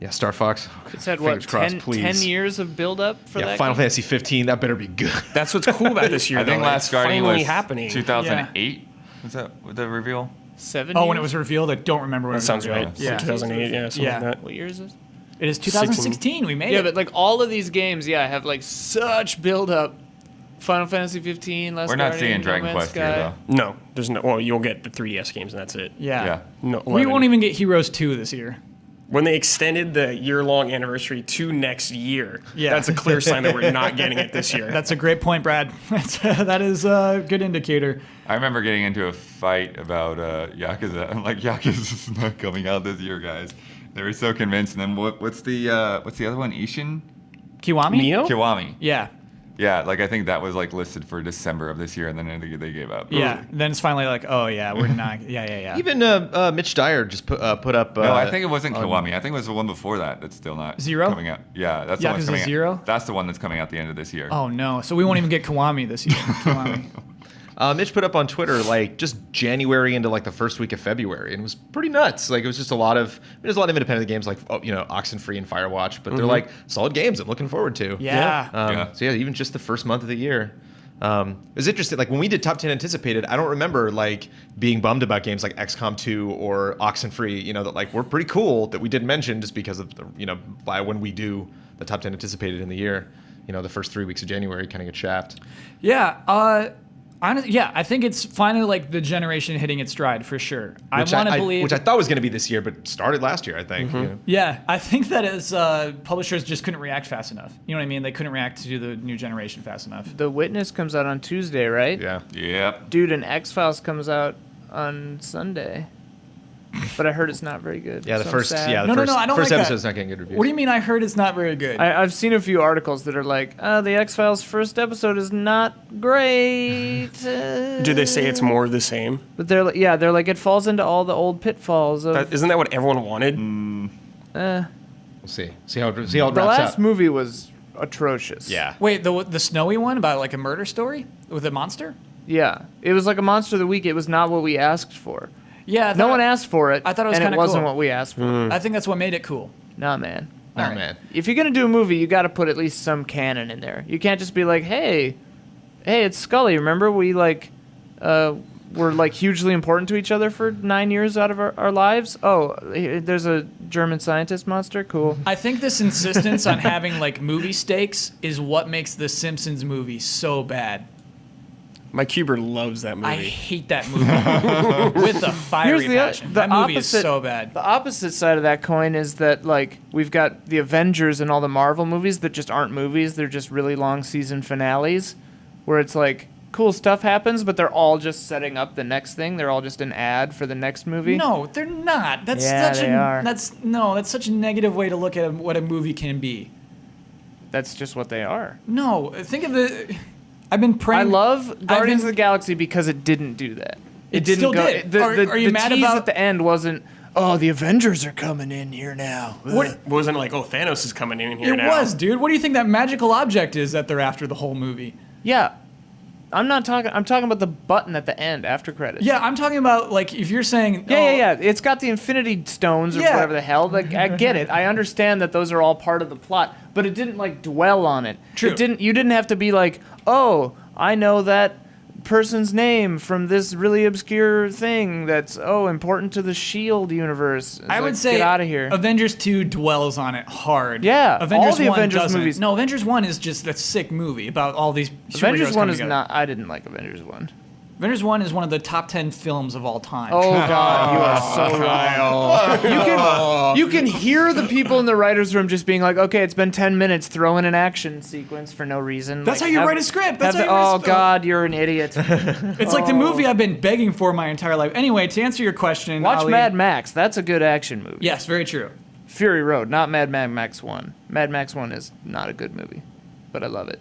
Star Fox. It's had fingers what, crossed, 10 please. years of build up for that Final game? Fantasy 15, that better be good. That's what's cool about this year. I think though. Last It's Guardian finally was happening. 2008. Was that the reveal? 7 Oh, years? when it was revealed, I don't remember when That it was sounds revealed. right. Yeah. 2008. Yeah. Something Yeah. like that. What year is this? It is 2016. We made Yeah, it. but like all of these games, have like such build up. Final Fantasy 15, Last We're not Guardian, seeing Dragon No Man's Quest here, Sky. though. No, there's no. Well, you'll get the 3DS games, and that's it. yeah. Yeah. No, We 11. won't even get Heroes 2 this year. When they extended the year-long anniversary to next year, Yeah. that's a clear sign that we're not getting it this year. That's a great point, Brad. That is a good indicator. I remember getting into a fight about Yakuza. I'm like, Yakuza is not coming out this year, guys. They were so convinced. And then what's the other one? Ishin? Kiwami? Neo? Kiwami. Yeah. Yeah, like I think that was like listed for December of this year, and then they gave up. Yeah. Then it's finally like, oh, yeah, we're not. Yeah. Even Mitch Dyer just put up. No, I think it wasn't Kiwami. I think it was the one before that that's still not Zero? coming out. Yeah, that's the one that's Yakuza coming Zero? out. That's the one that's coming out the end of this year. Oh, no. So we won't even get Kiwami this year. Kiwami. Mitch put up on Twitter like just January into like the first week of February, and it was pretty nuts. Like it was just a lot of there's a lot of independent games like Oxenfree and Firewatch, but they're like solid games I'm looking forward to. Yeah. Yeah. So yeah, even just the first month of the year. It was interesting. Like when we did top 10 anticipated, I don't remember like being bummed about games like XCOM 2 or Oxenfree. That like were pretty cool that we didn't mention just because of the by when we do the top 10 anticipated in the year. The first 3 weeks of January kind of get shaft. Yeah. Honestly, yeah, I think it's finally like the generation hitting its stride for sure. I want to believe. Which I thought was going to be this year, but started last year, I think. Yeah, I think that is publishers just couldn't react fast enough. You know what I mean? They couldn't react to the new generation fast enough. The Witness comes out on Tuesday, right? Yeah. Yep. Dude, and X-Files comes out on Sunday. But I heard it's not very good. Yeah, the so I'm first sad. yeah, the No, first, I don't first like that. episode's not getting good reviews. What do you mean? I heard it's not very good. I've seen a few articles that are like, the X-Files first episode is not great. Do they say it's more of the same? But they're like it falls into all the old pitfalls of. Isn't that what everyone wanted? We'll see. See how it the wraps last up. movie was atrocious. Yeah. Wait, the snowy one about like a murder story with a monster? Yeah, it was like a monster of the week. It was not what we asked for. Yeah, No one asked for it. I thought it was and kinda it wasn't cool. what we asked for. I think that's what made it cool. Nah, man. Oh, All right. man. If you're gonna do a movie, you got to put at least some canon in there. You can't just be like, hey, it's Scully. Remember we were like hugely important to each other for 9 years out of our lives. Oh, there's a German scientist monster. Cool. I think this insistence on having like movie stakes is what makes the Simpsons movie so bad. My Cuber loves that movie. I hate that movie with a fiery Here's the passion. That movie is so bad. The opposite side of that coin is that like we've got the Avengers and all the Marvel movies that just aren't movies. They're just really long season finales, where it's like cool stuff happens, but they're all just setting up the next thing. They're all just an ad for the next movie. No, they're not. That's Yeah, such they are. that's such a negative way to look at what a movie can be. That's just what they are. No, think of the. I've been praying. I love Guardians been- of the Galaxy because it didn't do that. It didn't still go. did. The, Are you the mad tease about- at the end wasn't? Oh, the Avengers are coming in here now. What Wasn't like, oh, Thanos is coming in here it now. was, dude. What do you think that magical object is that they're after the whole movie? Yeah, I'm not talking. I'm talking about the button at the end after credits. Yeah, I'm talking about like if you're saying Yeah. It's got the Infinity Stones or Yeah. whatever the hell. Like, I get it. I understand that those are all part of the plot, but it didn't like dwell on it. True. It didn't. You didn't have to be like, oh, I know that person's name from this really obscure thing that's important to the Shield universe. It's I would like, say get out of here. Avengers 2 dwells on it hard. Yeah, Avengers all the 1 Avengers doesn't. movies- No, Avengers 1 is just a sick movie about all these superheroes Avengers 1 coming is together. not. I didn't like Avengers 1. Avengers 1 is one of the top 10 films of all time. Oh God, you are so wrong. You can hear the people in the writers' room just being like, "Okay, it's been 10 minutes. Throw in an action sequence for no reason." That's Like, how you write a script. That's have how you write a oh script. God, you're an idiot. It's like the movie I've been begging for my entire life. Anyway, to answer your question, Watch Ali, Mad Max. That's a good action movie. Yes, very true. Fury Road, not Mad Max 1. Mad Max 1 is not a good movie, but I love it.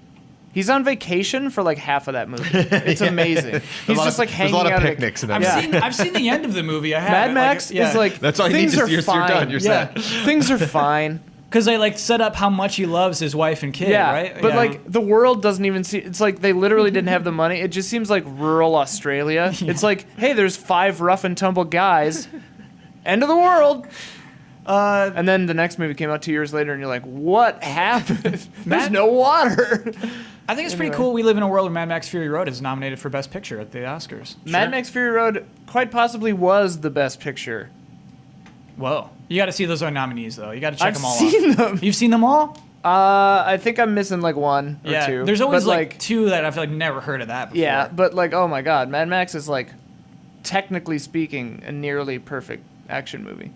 He's on vacation for like half of that movie. It's amazing. He's just like hanging There's a lot out of at picnics in that. I've seen the end of the movie. I have. Mad Max is like That's all you need things to are you're fine. done. You're Yeah. set. Things are fine. because they like set up how much he loves his wife and kid, Yeah, right? but like the world doesn't even see. It's like they literally didn't have the money. It just seems like rural Australia. It's like, hey, there's 5 rough and tumble guys. End of the world. And then the next movie came out 2 years later, and you're like, what happened? There's Matt- no water. I think it's pretty Anyway. cool. We live in a world where Mad Max Fury Road is nominated for Best Picture at the Oscars. Mad Max Fury Road quite possibly was the best picture. Whoa, you got to see those are nominees though. You got to check I've them all seen out. them. You've seen them all? I think I'm missing like 1 or Yeah. 2. There's always But, like 2 that I've like never heard of that before. yeah, but like, oh my God, Mad Max is like, technically speaking, a nearly perfect action movie.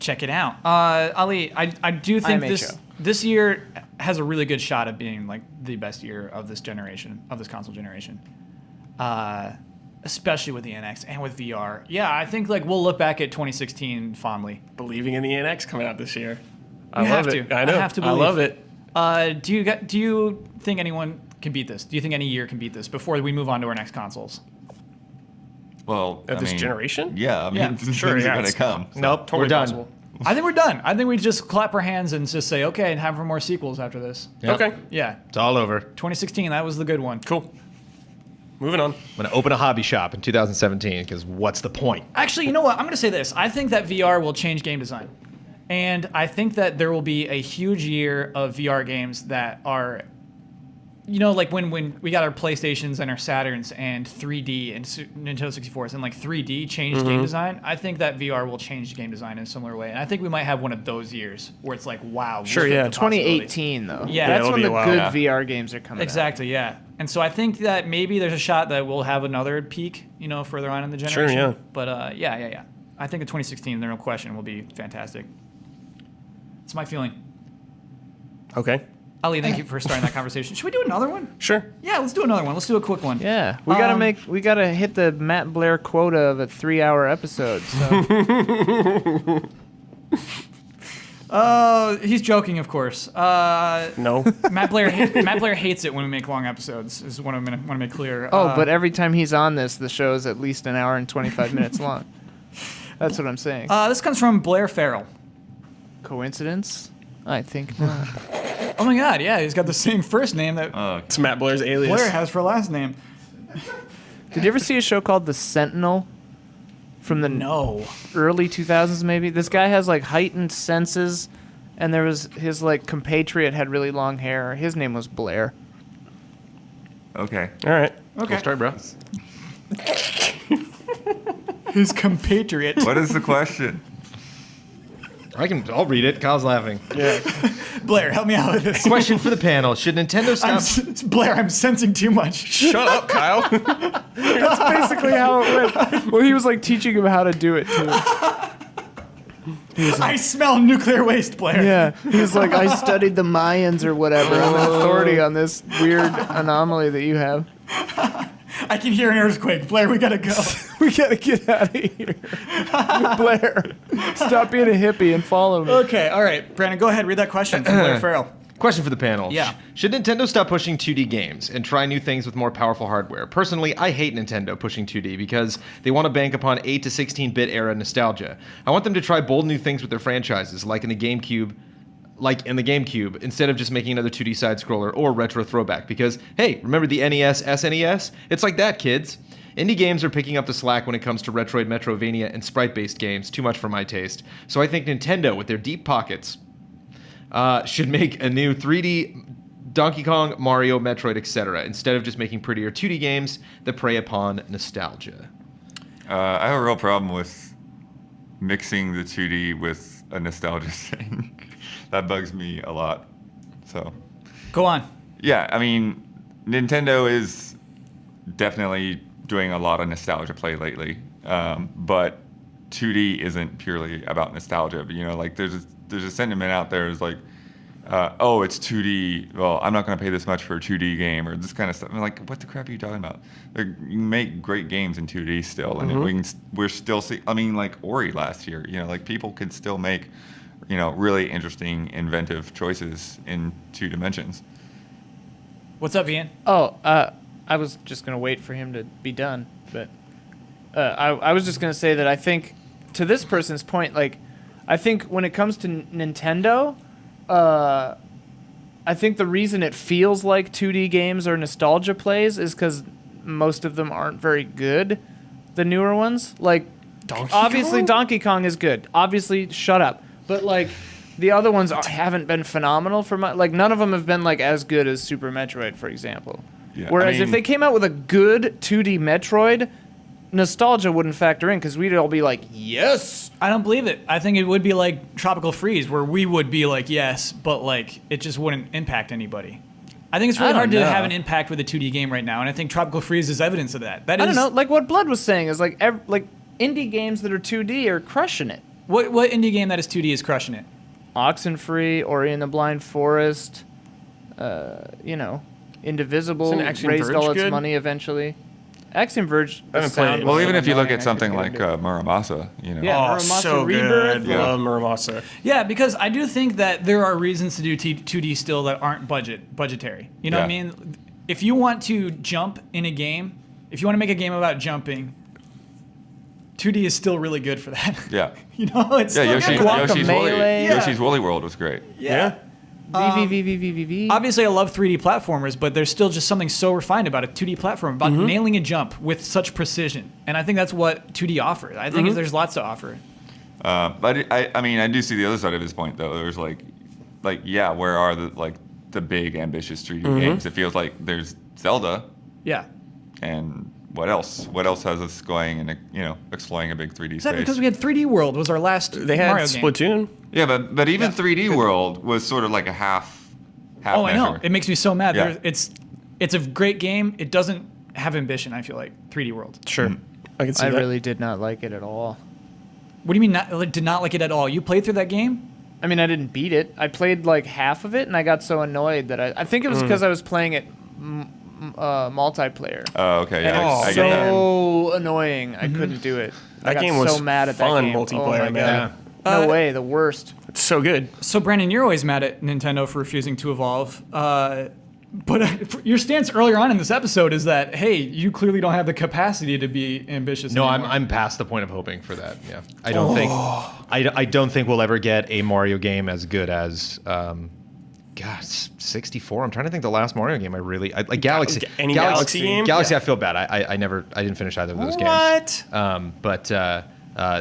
check it out. Ali, I do think IMHO. this year has a really good shot of being like the best year of this generation, of this console generation. Especially with the NX and with VR. Yeah, I think like we'll look back at 2016 fondly. Believing in the NX coming out this year. You have to. I know. I have to believe. I love it. Do you think anyone can beat this? Do you think any year can beat this before we move on to our next consoles? Well, Of this generation? Yeah, I mean, Yeah, things sure, are yeah, going to it's- come. Nope, totally We're done. possible. I think we're done. I think we just clap our hands and just say, okay, and have for more sequels after this. Yep. Okay, Yeah. It's all over. 2016, that was the good one. cool. Moving on. I'm going to open a hobby shop in 2017 because what's the point? Actually, you know what? I'm going to say this. I think that VR will change game design. And I think that there will be a huge year of VR games that are, you know, like when we got our PlayStations and our Saturns and 3D and Nintendo 64s and like 3D changed game design. I think that VR will change game design in a similar way. And I think we might have one of those years where it's like, wow. Sure, look at yeah. the possibilities. 2018 though. Yeah, that's it'll when be the a while, good yeah. VR games are coming. Exactly, yeah. And so I think that maybe there's a shot that we'll have another peak, you know, further on in the generation. yeah. But yeah. I think in 2016, no question, will be fantastic. It's my feeling. Okay. Ali, thank you for starting that conversation. Should we do another one? Sure. Yeah, let's do another one. Let's do a quick one. Yeah, we gotta Um, we gotta hit the Matt Blair quota of a 3-hour episode. So. He's joking, of course. No. Matt Blair hates it when we make long episodes. Is what I want to make clear. Oh, but every time he's on this, the show is at least an hour and 25 minutes long. That's what I'm saying. this comes from Blair Farrell. Coincidence? I think not. Oh my God, yeah, he's got the same first name that It's Matt Blair's alias. Blair has for last name. Did you ever see a show called The Sentinel? From the No. early 2000s, maybe. This guy has like heightened senses, and there was his like compatriot had really long hair. His name was Blair. Okay. All right. Okay. Cool story, bro. His compatriot. What is the question? I'll read it. Kyle's laughing. Yeah. Blair, help me out with this. Question for the panel: should Nintendo stop? Blair, I'm sensing too much. Shut up, Kyle. That's basically how it went. Well, he was like teaching him how to do it too. I smell nuclear waste, Blair. Yeah, he was like, I studied the Mayans or whatever. I'm an authority on this weird anomaly that you have. I can hear an earthquake. Blair, we gotta go. We gotta get out of here. Blair, stop being a hippie and follow me. Okay, all right. Brandon, go ahead. Read that question from Blair Farrell. Question for the panel. Yeah. Should Nintendo stop pushing 2D games and try new things with more powerful hardware? Personally, I hate Nintendo pushing 2D because they want to bank upon 8 to 16-bit era nostalgia. I want them to try bold new things with their franchises, like in the GameCube, instead of just making another 2D side scroller or retro throwback. Because, hey, remember the NES, SNES? It's like that, kids. Indie games are picking up the slack when it comes to Retroid, Metrovania, and sprite-based games, too much for my taste. So I think Nintendo, with their deep pockets, should make a new 3D Donkey Kong, Mario, Metroid, etc., instead of just making prettier 2D games that prey upon nostalgia. I have a real problem with mixing the 2D with a nostalgia thing. That bugs me a lot. So, Go on. yeah, I mean, Nintendo is definitely doing a lot of nostalgia play lately, but 2D isn't purely about nostalgia. But, you know, like there's a sentiment out there is like, oh, it's 2D. Well, I'm not going to pay this much for a 2D game or this kind of stuff. I'm like, what the crap are you talking about? Like, you can make great games in 2D still, and we're still see. I mean, like Ori last year. You know, like people can still make, you know, really interesting, inventive choices in 2 dimensions. What's up, Ian? Oh, I was just gonna wait for him to be done, but I was just gonna say that I think, to this person's point, like, I think when it comes to Nintendo, I think the reason it feels like 2D games are nostalgia plays is because most of them aren't very good. The newer ones, like, obviously Donkey Kong is good. Obviously, shut up. But like, the other ones haven't been phenomenal for like none of them have been like as good as Super Metroid, for example. Yeah, Whereas I mean, if they came out with a good 2D Metroid, nostalgia wouldn't factor in because we'd all be like, yes. I don't believe it. I think it would be like Tropical Freeze, where we would be like, yes, but like it just wouldn't impact anybody. I think it's really I don't hard to know. have an impact with a 2D game right now, and I think Tropical Freeze is evidence of that. I don't know. Like what Blood was saying is like indie games that are 2D are crushing it. What indie game that is 2D is crushing it? Oxenfree, Ori and the Blind Forest, Indivisible Isn't Axiom raised Verge all its good? money eventually. Axiom Verge. I haven't played it. Well, even if you look annoying, at something I like couldn't do it. Muramasa, Yeah. Oh, Muramasa so Rebirth? good. Yeah. Love Muramasa. Yeah, because I do think that there are reasons to do 2D still that aren't budgetary. You know what I Yeah. mean? If you want to jump in a game, if you want to make a game about jumping, 2D is still really good for that. Yeah. You know, it's Yeah, still Guacamelee. Yeah. Yoshi's Woolly World was great. Yeah. VVVVVV. Obviously, I love 3D platformers, but there's still just something so refined about a 2D platform, about nailing a jump with such precision. And I think that's what 2D offers. I think there's lots to offer. But I do see the other side of his point though. There's where are the big ambitious 3D games? It feels like there's Zelda, Yeah. and what else? What else has us going and exploring a big 3D Is that space? because we had 3D World was our last They had Mario game? Splatoon. Yeah, but even 3D World was sort of like a half Oh, I know. measure. It makes me so mad. Yeah. It's a great game. It doesn't have ambition, I feel like, 3D World. Sure. I can see I that. really did not like it at all. What do you mean did not like it at all? You played through that game? I mean, I didn't beat it. I played like half of it, and I got so annoyed that I think it was because I was playing it multiplayer. Oh, okay. Yeah, And I it's get that. so annoying. I couldn't do it. I That got game was so mad at fun that game. multiplayer, oh my man. God. No way, the worst. It's so good. So, Brandon, you're always mad at Nintendo for refusing to evolve. But your stance earlier on in this episode is that, hey, you clearly don't have the capacity to be ambitious. No, anymore. I'm past the point of hoping for that. Yeah, I don't think I don't think we'll ever get a Mario game as good as 64. I'm trying to think the last Mario game I like Galaxy. Any Galaxy game? Galaxy, I feel bad. I didn't finish either of those games. But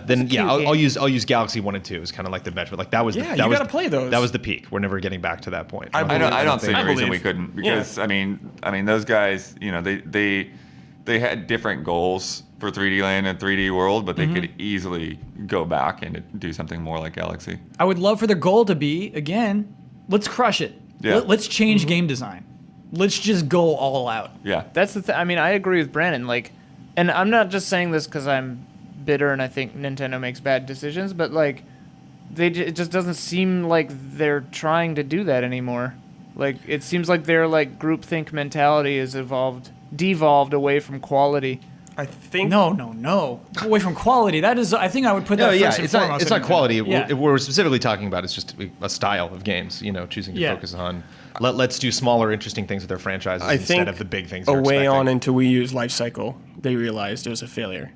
then cute I'll game. use Galaxy 1 and 2 as kind of like the benchmark. Like that was Yeah, that you was gotta play those. That was the peak. We're never getting back to that point. I don't see I any reason we believe. couldn't because I mean those guys, they had different goals for 3D Land and 3D World, but they could easily go back and do something more like Galaxy. I would love for their goal to be, again, let's crush it. Yeah. Let's change game design. Let's just go all out. Yeah. That's the thing. I mean, I agree with Brandon. Like, and I'm not just saying this because I'm bitter and I think Nintendo makes bad decisions, but like, it just doesn't seem like they're trying to do that anymore. Like, it seems like their like groupthink mentality is devolved away from quality. I think. No. Away from quality. That is, I think I would put that first and it's not foremost. it's at not Nintendo. quality. Yeah. What we're specifically talking about is just a style of games. Choosing to Yeah. focus on. Let's do smaller, interesting things with their franchises I instead think of the big things. they're away expecting. on into Wii U's life cycle, they realized it was a failure,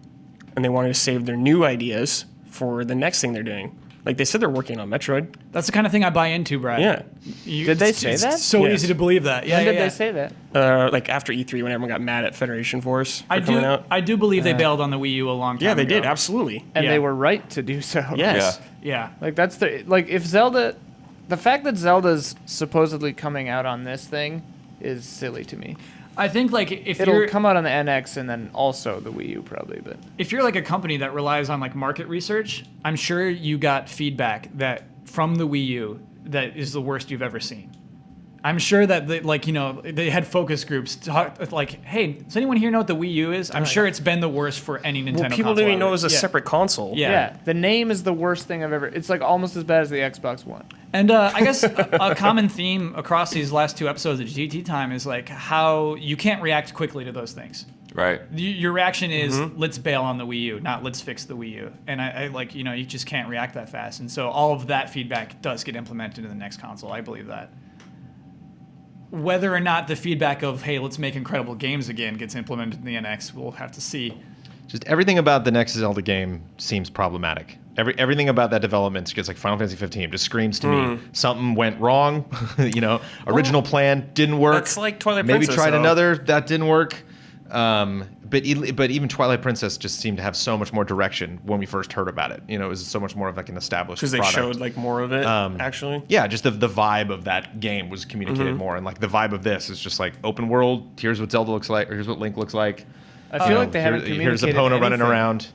and they wanted to save their new ideas for the next thing they're doing. Like they said, they're working on Metroid. That's the kind of thing I buy into, Brad. Yeah. Did they say it's that? so Yes. easy to believe that. Yeah, When did yeah. they say that? Like after E3, when everyone got mad at Federation Force I for coming out. I do believe they bailed on the Wii U a long time Yeah, they ago. did absolutely. And Yeah. they were right to do so. Yes. Yeah. Like that's if Zelda, the fact that Zelda's supposedly coming out on this thing is silly to me. I think like if It'll you're come out on the NX and then also the Wii U probably, but if you're like a company that relies on like market research, I'm sure you got feedback that from the Wii U that is the worst you've ever seen. I'm sure that they had focus groups talk like, hey, does anyone here know what the Wii U is? I'm sure it's been the worst for any Nintendo. Well, people console didn't even know it ever. was a Yeah. separate console. Yeah. yeah, the name is the worst thing I've ever. It's like almost as bad as the Xbox One. And I guess a common theme across these last two episodes of GT Time is like how you can't react quickly to those things. Right. Your reaction is let's bail on the Wii U, not let's fix the Wii U. And I like you just can't react that fast. And so all of that feedback does get implemented in the next console. I believe that. Whether or not the feedback of hey, let's make incredible games again gets implemented in the NX, we'll have to see. Just everything about the next Zelda game seems problematic. Everything about that development, just like Final Fantasy 15, just screams to me something went wrong. Original plan didn't work. That's like Twilight Maybe Princess, tried though. another, that didn't work. But even Twilight Princess just seemed to have so much more direction when we first heard about it. It was so much more of like an established Because they product. showed like more of it, actually. Yeah, just the vibe of that game was communicated more, and like the vibe of this is just like open world. Here's what Zelda looks like, or here's what Link looks like. I feel like they haven't Here's communicated Epona running anything around.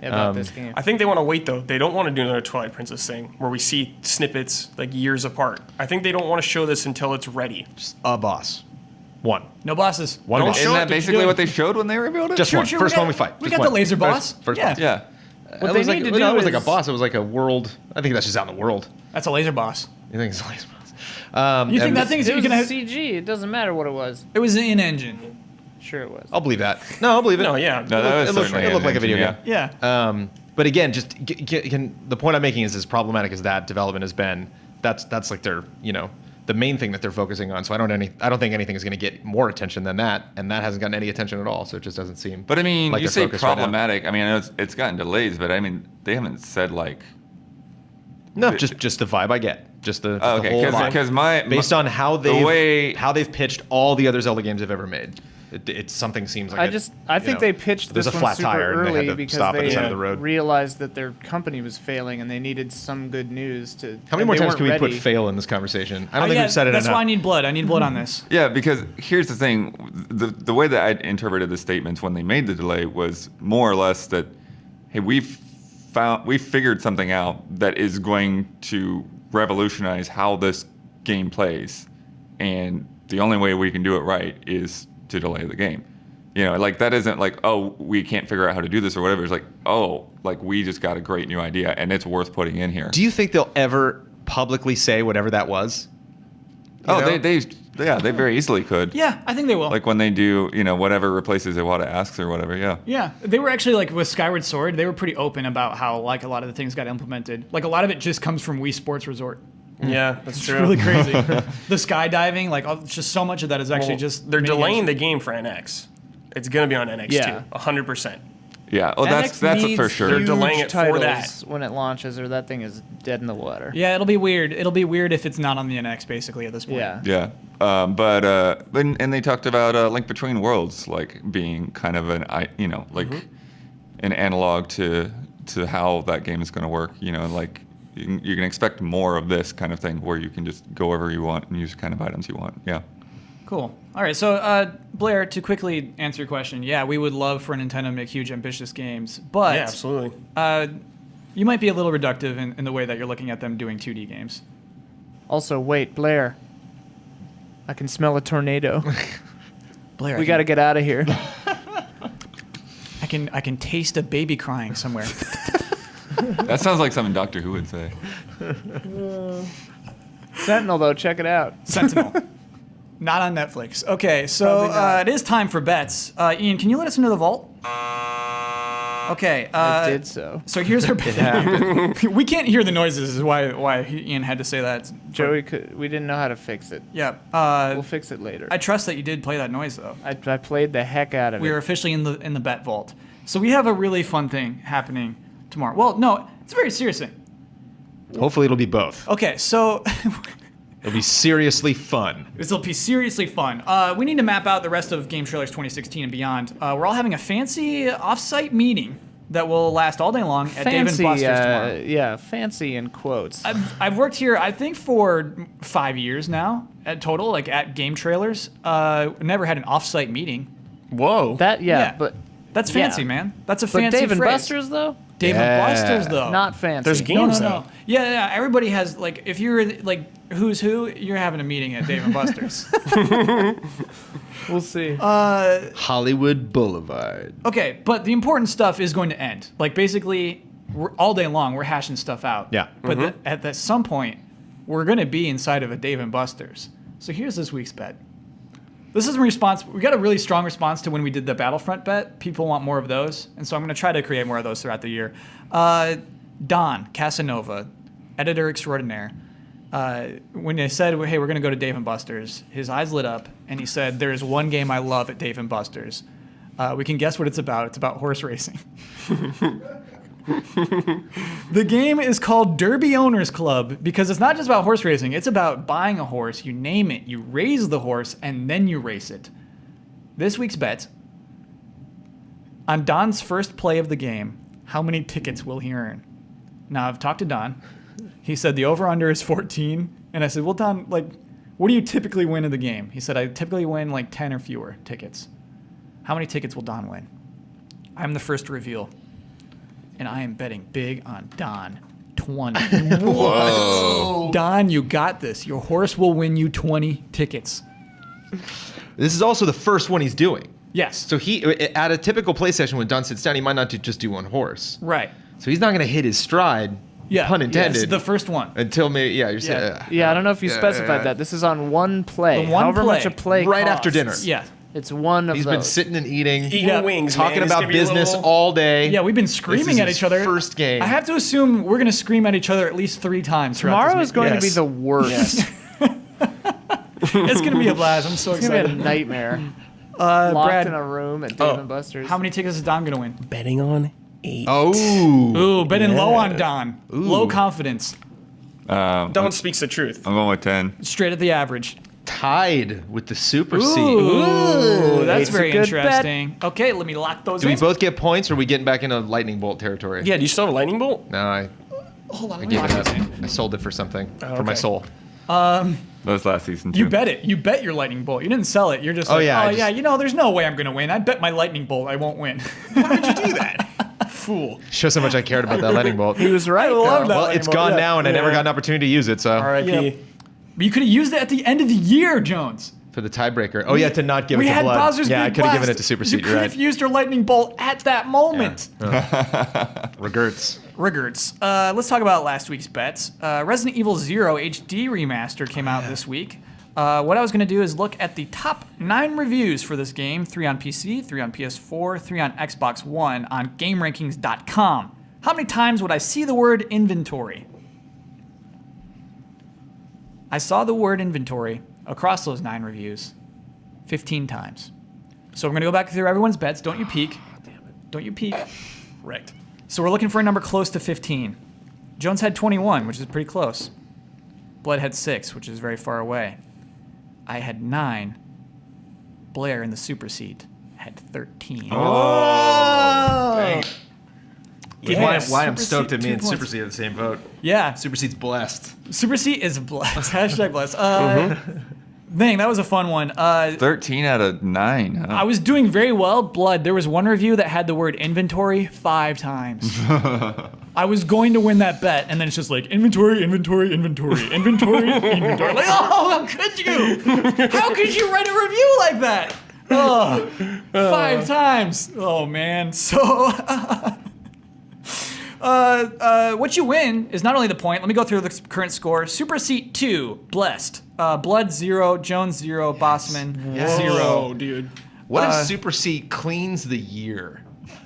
about this game. I think they want to wait though. They don't want to do another Twilight Princess thing where we see snippets like years apart. I think they don't want to show this until it's ready. Just a boss, one. No bosses. One Don't boss. show Isn't it, that what you basically doing. what they showed when they revealed it? Just one. Sure, First we one got- we fight. we Just got the one. laser boss. First Yeah. one. Yeah. What it they was like, need to no, do it was like a is- boss. It was like a world. I think that's just out in the world. That's a laser boss. You think it's a laser boss? You think and that thing's It was gonna have, CG. It doesn't matter what it was. it was in engine. Sure, it was. I'll believe that. No, I'll believe it. No, yeah. No, that was it looked certainly it looked like a video engine, game. Yeah. But again, just the point I'm making is as problematic as that development has been. That's like their the main thing that they're focusing on. So I don't think anything is going to get more attention than that, and that hasn't gotten any attention at all. So it just doesn't seem. But I mean, like you their say focus right now. problematic. I mean, I know it's gotten delays, but I mean, they haven't said like. No, just the vibe I get. Just the Oh, okay, whole vibe. because my based on how way- they've pitched all the other Zelda games they've ever made, it's something seems like I think they pitched there's this a one flat super tire and they early had to because stop at the they side of the road. realized that their company was failing and they needed some good news to. How many and more they times weren't can we ready. put fail in this conversation? I don't Oh, think yeah, we've said it that's enough. why I need blood. I need blood on this. Yeah, because here's the thing: the way that I interpreted the statements when they made the delay was more or less that, hey, we figured something out that is going to revolutionize how this game plays, and the only way we can do it right is to delay the game. Like that isn't like, oh, we can't figure out how to do this or whatever. It's like, oh, like we just got a great new idea and it's worth putting in here. Do you think they'll ever publicly say whatever that was? Oh, know? they very easily could. Yeah, I think they will. Like when they do, whatever replaces Iwata asks or whatever. Yeah. Yeah, they were actually like with Skyward Sword. They were pretty open about how like a lot of the things got implemented. Like a lot of it just comes from Wii Sports Resort. Yeah, that's It's true. really crazy. The skydiving, like just so much of that is actually Well, just they're made delaying it- the game for NX. It's gonna be on NX Yeah. too, 100%. Yeah. Oh, that's NX for needs sure. They're huge delaying it for titles that. when it launches, or that thing is dead in the water. Yeah, it'll be weird. It'll be weird if it's not on the NX basically at this point. Yeah. Yeah, and they talked about Link Between Worlds like being kind of an an analog to how that game is going to work. Like you can expect more of this kind of thing where you can just go wherever you want and use the kind of items you want. Yeah. Cool. All right, so Blair, to quickly answer your question, yeah, we would love for Nintendo to make huge, ambitious games, but Yeah, absolutely. you might be a little reductive in the way that you're looking at them doing 2D games. Also, wait, Blair. I can smell a tornado. Blair, We got to get out of here. I can taste a baby crying somewhere. That sounds like something Doctor Who would say. Sentinel, though, check it out. Sentinel. Not on Netflix. Okay, so Probably not. it is time for bets. Ian, can you let us into the vault? Okay. I did so. So here's our bet. We can't hear the noises, is why Ian had to say that. Joey, we didn't know how to fix it. Yeah. We'll fix it later. I trust that you did play that noise though. I played the heck out of We it. are officially in the bet vault. So we have a really fun thing happening tomorrow. Well, no, it's a very serious thing. Hopefully it'll be both. Okay, so It'll be seriously fun. this will be seriously fun. We need to map out the rest of Game Trailers 2016 and beyond. We're all having a fancy off-site meeting that will last all day long at Dave and fancy, Buster's tomorrow. yeah, fancy in quotes. I've worked here, I think, for 5 years now at total, like at Game Trailers. Never had an off-site meeting. Whoa. Yeah. But That's yeah. fancy, man. That's a But fancy Dave and phrase. Buster's though, Dave Yeah. and Buster's though. not fancy. There's No, games no, though. no. Yeah. Everybody has like, if you're like who's who, you're having a meeting at Dave and Buster's. We'll see. Hollywood Boulevard. Okay, but the important stuff is going to end. Like basically, all day long we're hashing stuff out. Yeah. But at some point, we're going to be inside of a Dave and Buster's. So here's this week's bet. This is in response. We got a really strong response to when we did the Battlefront bet. People want more of those, and so I'm going to try to create more of those throughout the year. Don Casanova, editor extraordinaire. When they said, "Hey, we're going to go to Dave and Buster's," his eyes lit up, and he said, "There is one game I love at Dave and Buster's. We can guess what it's about. It's about horse racing." The game is called Derby Owners Club because it's not just about horse racing. It's about buying a horse, you name it, you raise the horse, and then you race it. This week's bet, on Don's first play of the game, how many tickets will he earn? Now, I've talked to Don. He said the over-under is 14. And I said, well, Don, like, what do you typically win in the game? He said, I typically win like 10 or fewer tickets. How many tickets will Don win? I'm the first to reveal. And I am betting big on Don. 20. Whoa. Don, you got this. Your horse will win you 20 tickets. This is also the first one he's doing. Yes. So he, at a typical play session when Don sits down, he might not just do one horse. Right. So he's not gonna hit his stride. Yeah, Pun intended. Yes, the first one. Until maybe, yeah, you're saying. Yeah, I don't know if you Yeah, specified yeah. that. This is on one play. The one However play. much a play Right after costs. dinner. Yeah. It's one of He's those. been sitting and eating, Yeah. wings, talking man. It's about gonna be a business little- all day. Yeah, we've been This screaming is at his each other. first game. I have to assume we're gonna scream at each other at least 3 times. throughout Tomorrow this is going to be Yes. the worst. It's gonna be a blast. I'm so It's going to excited. be a nightmare. Locked Brad, in a room at Dave and Buster's. how many tickets is Don gonna win? Betting on 8. Oh. Ooh, betting low on Don. Low confidence. Don speaks the truth. I'm going with 10. Straight at the average. Tied with the super seed. Ooh, that's It's a very good bet. interesting. Okay, let me lock those Do we in. both get points, or are we getting back into lightning bolt territory? Yeah, do you still have a lightning bolt? No, I Hold on, let me gave lock it up. these in. I sold it for something. For my okay. soul. That was last season, too. You bet it. You bet your lightning bolt. You didn't sell it. You're just Oh, like, yeah, I oh just- yeah, you know, there's no way I'm gonna win. I bet my lightning bolt I won't win. Why would you do that? Fool. Shows how much I cared about that lightning bolt. He was right. I love though. that. Well, lightning it's bolt, gone yeah. now, and I never Yeah. got an opportunity to use it. So R.I.P. Yep. But you could have used it at the end of the year, Jones. for the tiebreaker. Oh yeah, to not give it We to had blood. Bowser's Yeah, I Big could have given Blast. it to super You seed. could You're have right. used your lightning bolt at that moment. Regrets. Regards. Let's talk about last week's bets. Resident Evil 0 HD Remaster came out this week. What I was going to do is look at the top 9 reviews for this game, 3 on PC, 3 on PS4, 3 on Xbox One on GameRankings.com. How many times would I see the word inventory? I saw the word inventory across those 9 reviews 15 times. So we're going to go back through everyone's bets. Don't you peek. Don't you peek. Right. So we're looking for a number close to 15. Jones had 21, which is pretty close. Blood had 6, which is very far away. I had 9. Blair in the super seat had 13. Why Yes. I'm Super stoked Seat, at me 2 and points. Super Seed at the same vote. Yeah, Super Seed's blessed. super seat is blessed. Hashtag blessed. Dang, that was a fun one. 13 out of 9. Huh? I was doing very well. Blood, there was one review that had the word inventory 5 times. I was going to win that bet, and then it's just like inventory, inventory, inventory, inventory, inventory. Like, oh, how could you? How could you write a review like that? Oh, 5 times. Oh man. So, what you win is not only the point. Let me go through the current score. Super Seat 2, blessed. Blood 0, Jones 0, Bossman 0. Oh, dude. What if Super Seed cleans the year?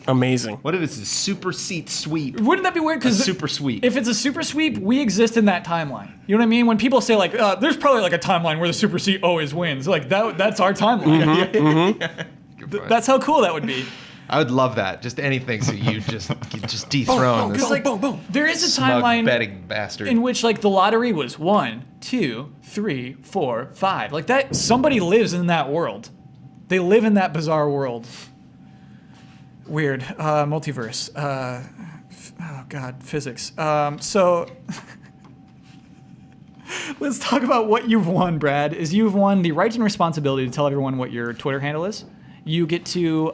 Amazing. What if it's a Super Seed sweep? Wouldn't that be weird? A Because super sweep. if it's a super sweep, we exist in that timeline. You know what I mean? When people say like, there's probably like a timeline where the super seat always wins. Like that's our timeline. That's how cool that would be. I would love that. Just anything so you just dethrone this Because like, there is a smug timeline betting bastard. in which like the lottery was 1, 2, 3, 4, 5. Like that, somebody lives in that world. They live in that bizarre world. Weird. Multiverse. Oh God, physics. So let's talk about what you've won, Brad. Is you've won the right and responsibility to tell everyone what your Twitter handle is. You get to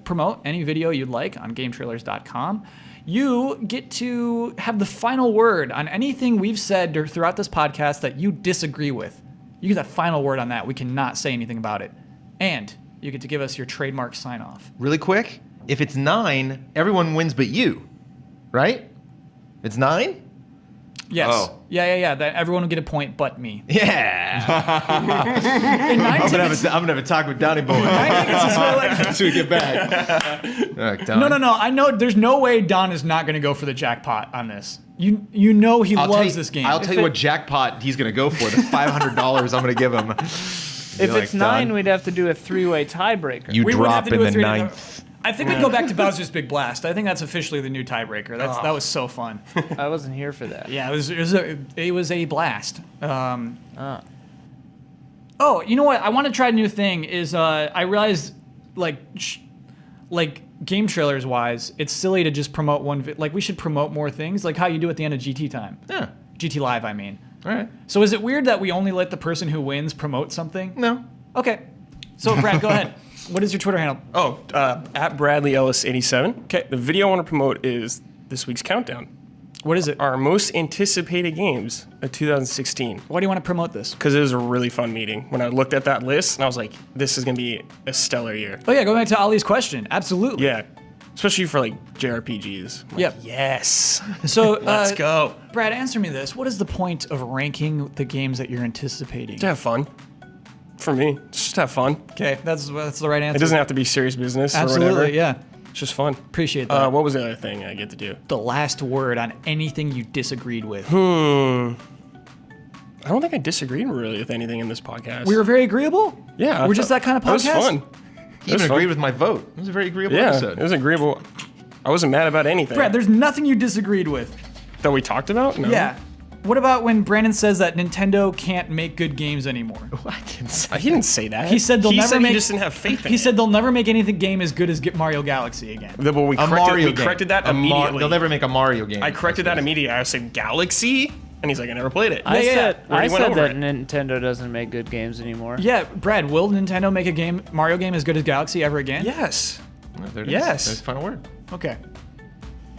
promote any video you'd like on GameTrailers.com. You get to have the final word on anything we've said throughout this podcast that you disagree with. You get that final word on that. We cannot say anything about it. And you get to give us your trademark sign-off. Really quick, if it's 9, everyone wins but you, right? It's 9? Yes. Oh. Yeah. That everyone will get a point but me. Yeah. In 9 I'm tickets, gonna have a talk with Donnie Boy. So we get back. No. I know there's no way Don is not going to go for the jackpot on this. You know he loves this game. I'll tell you what jackpot he's gonna go for. The $500 I'm gonna give him. If it's 9, we'd have to do a 3-way tiebreaker. You We would have drop to do in a the 3-. 9th. I think we'd go back to Bowser's Big Blast. I think that's officially the new tiebreaker. That was so fun. I wasn't here for that. Yeah, it was a blast. Oh, you know what? I want to try a new thing. Is I realized like game trailers wise, it's silly to just promote one. Like we should promote more things, like how you do at the end of GT time. Yeah. GT Live, I mean. All right. So is it weird that we only let the person who wins promote something? No. Okay. So Brad, go ahead. What is your Twitter handle? Oh, at Bradley Ellis 87. Okay. The video I want to promote is this week's countdown. What is it? Our most anticipated games of 2016. Why do you want to promote this? Because it was a really fun meeting. When I looked at that list, and I was like, this is going to be a stellar year. Oh yeah, going back to Ali's question. Absolutely. Yeah. especially for like JRPGs. I'm like, Yep. Yes. So Let's go. Brad, answer me this. What is the point of ranking the games that you're anticipating? To have fun. For me, just have fun. Okay, that's the right answer. It doesn't have to be serious business or whatever. Absolutely, yeah. It's just fun. Appreciate that. What was the other thing I get to do? The last word on anything you disagreed with. I don't think I disagreed really with anything in this podcast. We were very agreeable? Yeah. We're just that kind of podcast? It was fun. He even fun. agreed with my vote. It was a very agreeable Yeah, episode. it was agreeable. I wasn't mad about anything. Brad, there's nothing you disagreed with. That we talked about? No. Yeah. What about when Brandon says that Nintendo can't make good games anymore? I didn't say. He didn't say that. He said they'll he never said make. he just didn't have faith in He it. said they'll never make anything game as good as Mario Galaxy again. Well, we corrected that immediately. They'll never make a Mario game. I corrected that immediately. I said Galaxy, and he's like, I never played it. I yeah, said we already I went said over that it. Nintendo doesn't make good games anymore. Yeah, Brad, will Nintendo make a Mario game as good as Galaxy ever again? Yes. Oh, there it is. Yes. There's the final word. Okay.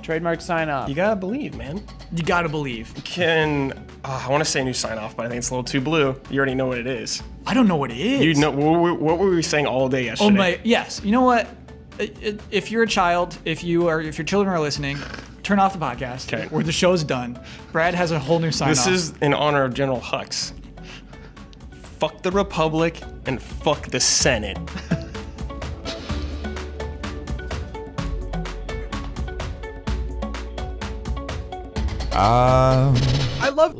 Trademark sign off. You gotta believe, man. You gotta believe. I want to say new sign off, but I think it's a little too blue. You already know what it is. I don't know what it is. You know what were we saying all day yesterday? Oh my, yes. You know what? If you're a child, if your children are listening, turn off the podcast. Okay. Where the show's done. Brad has a whole new sign This off. is in honor of General Hux. Fuck the Republic and fuck the Senate. Um. I love.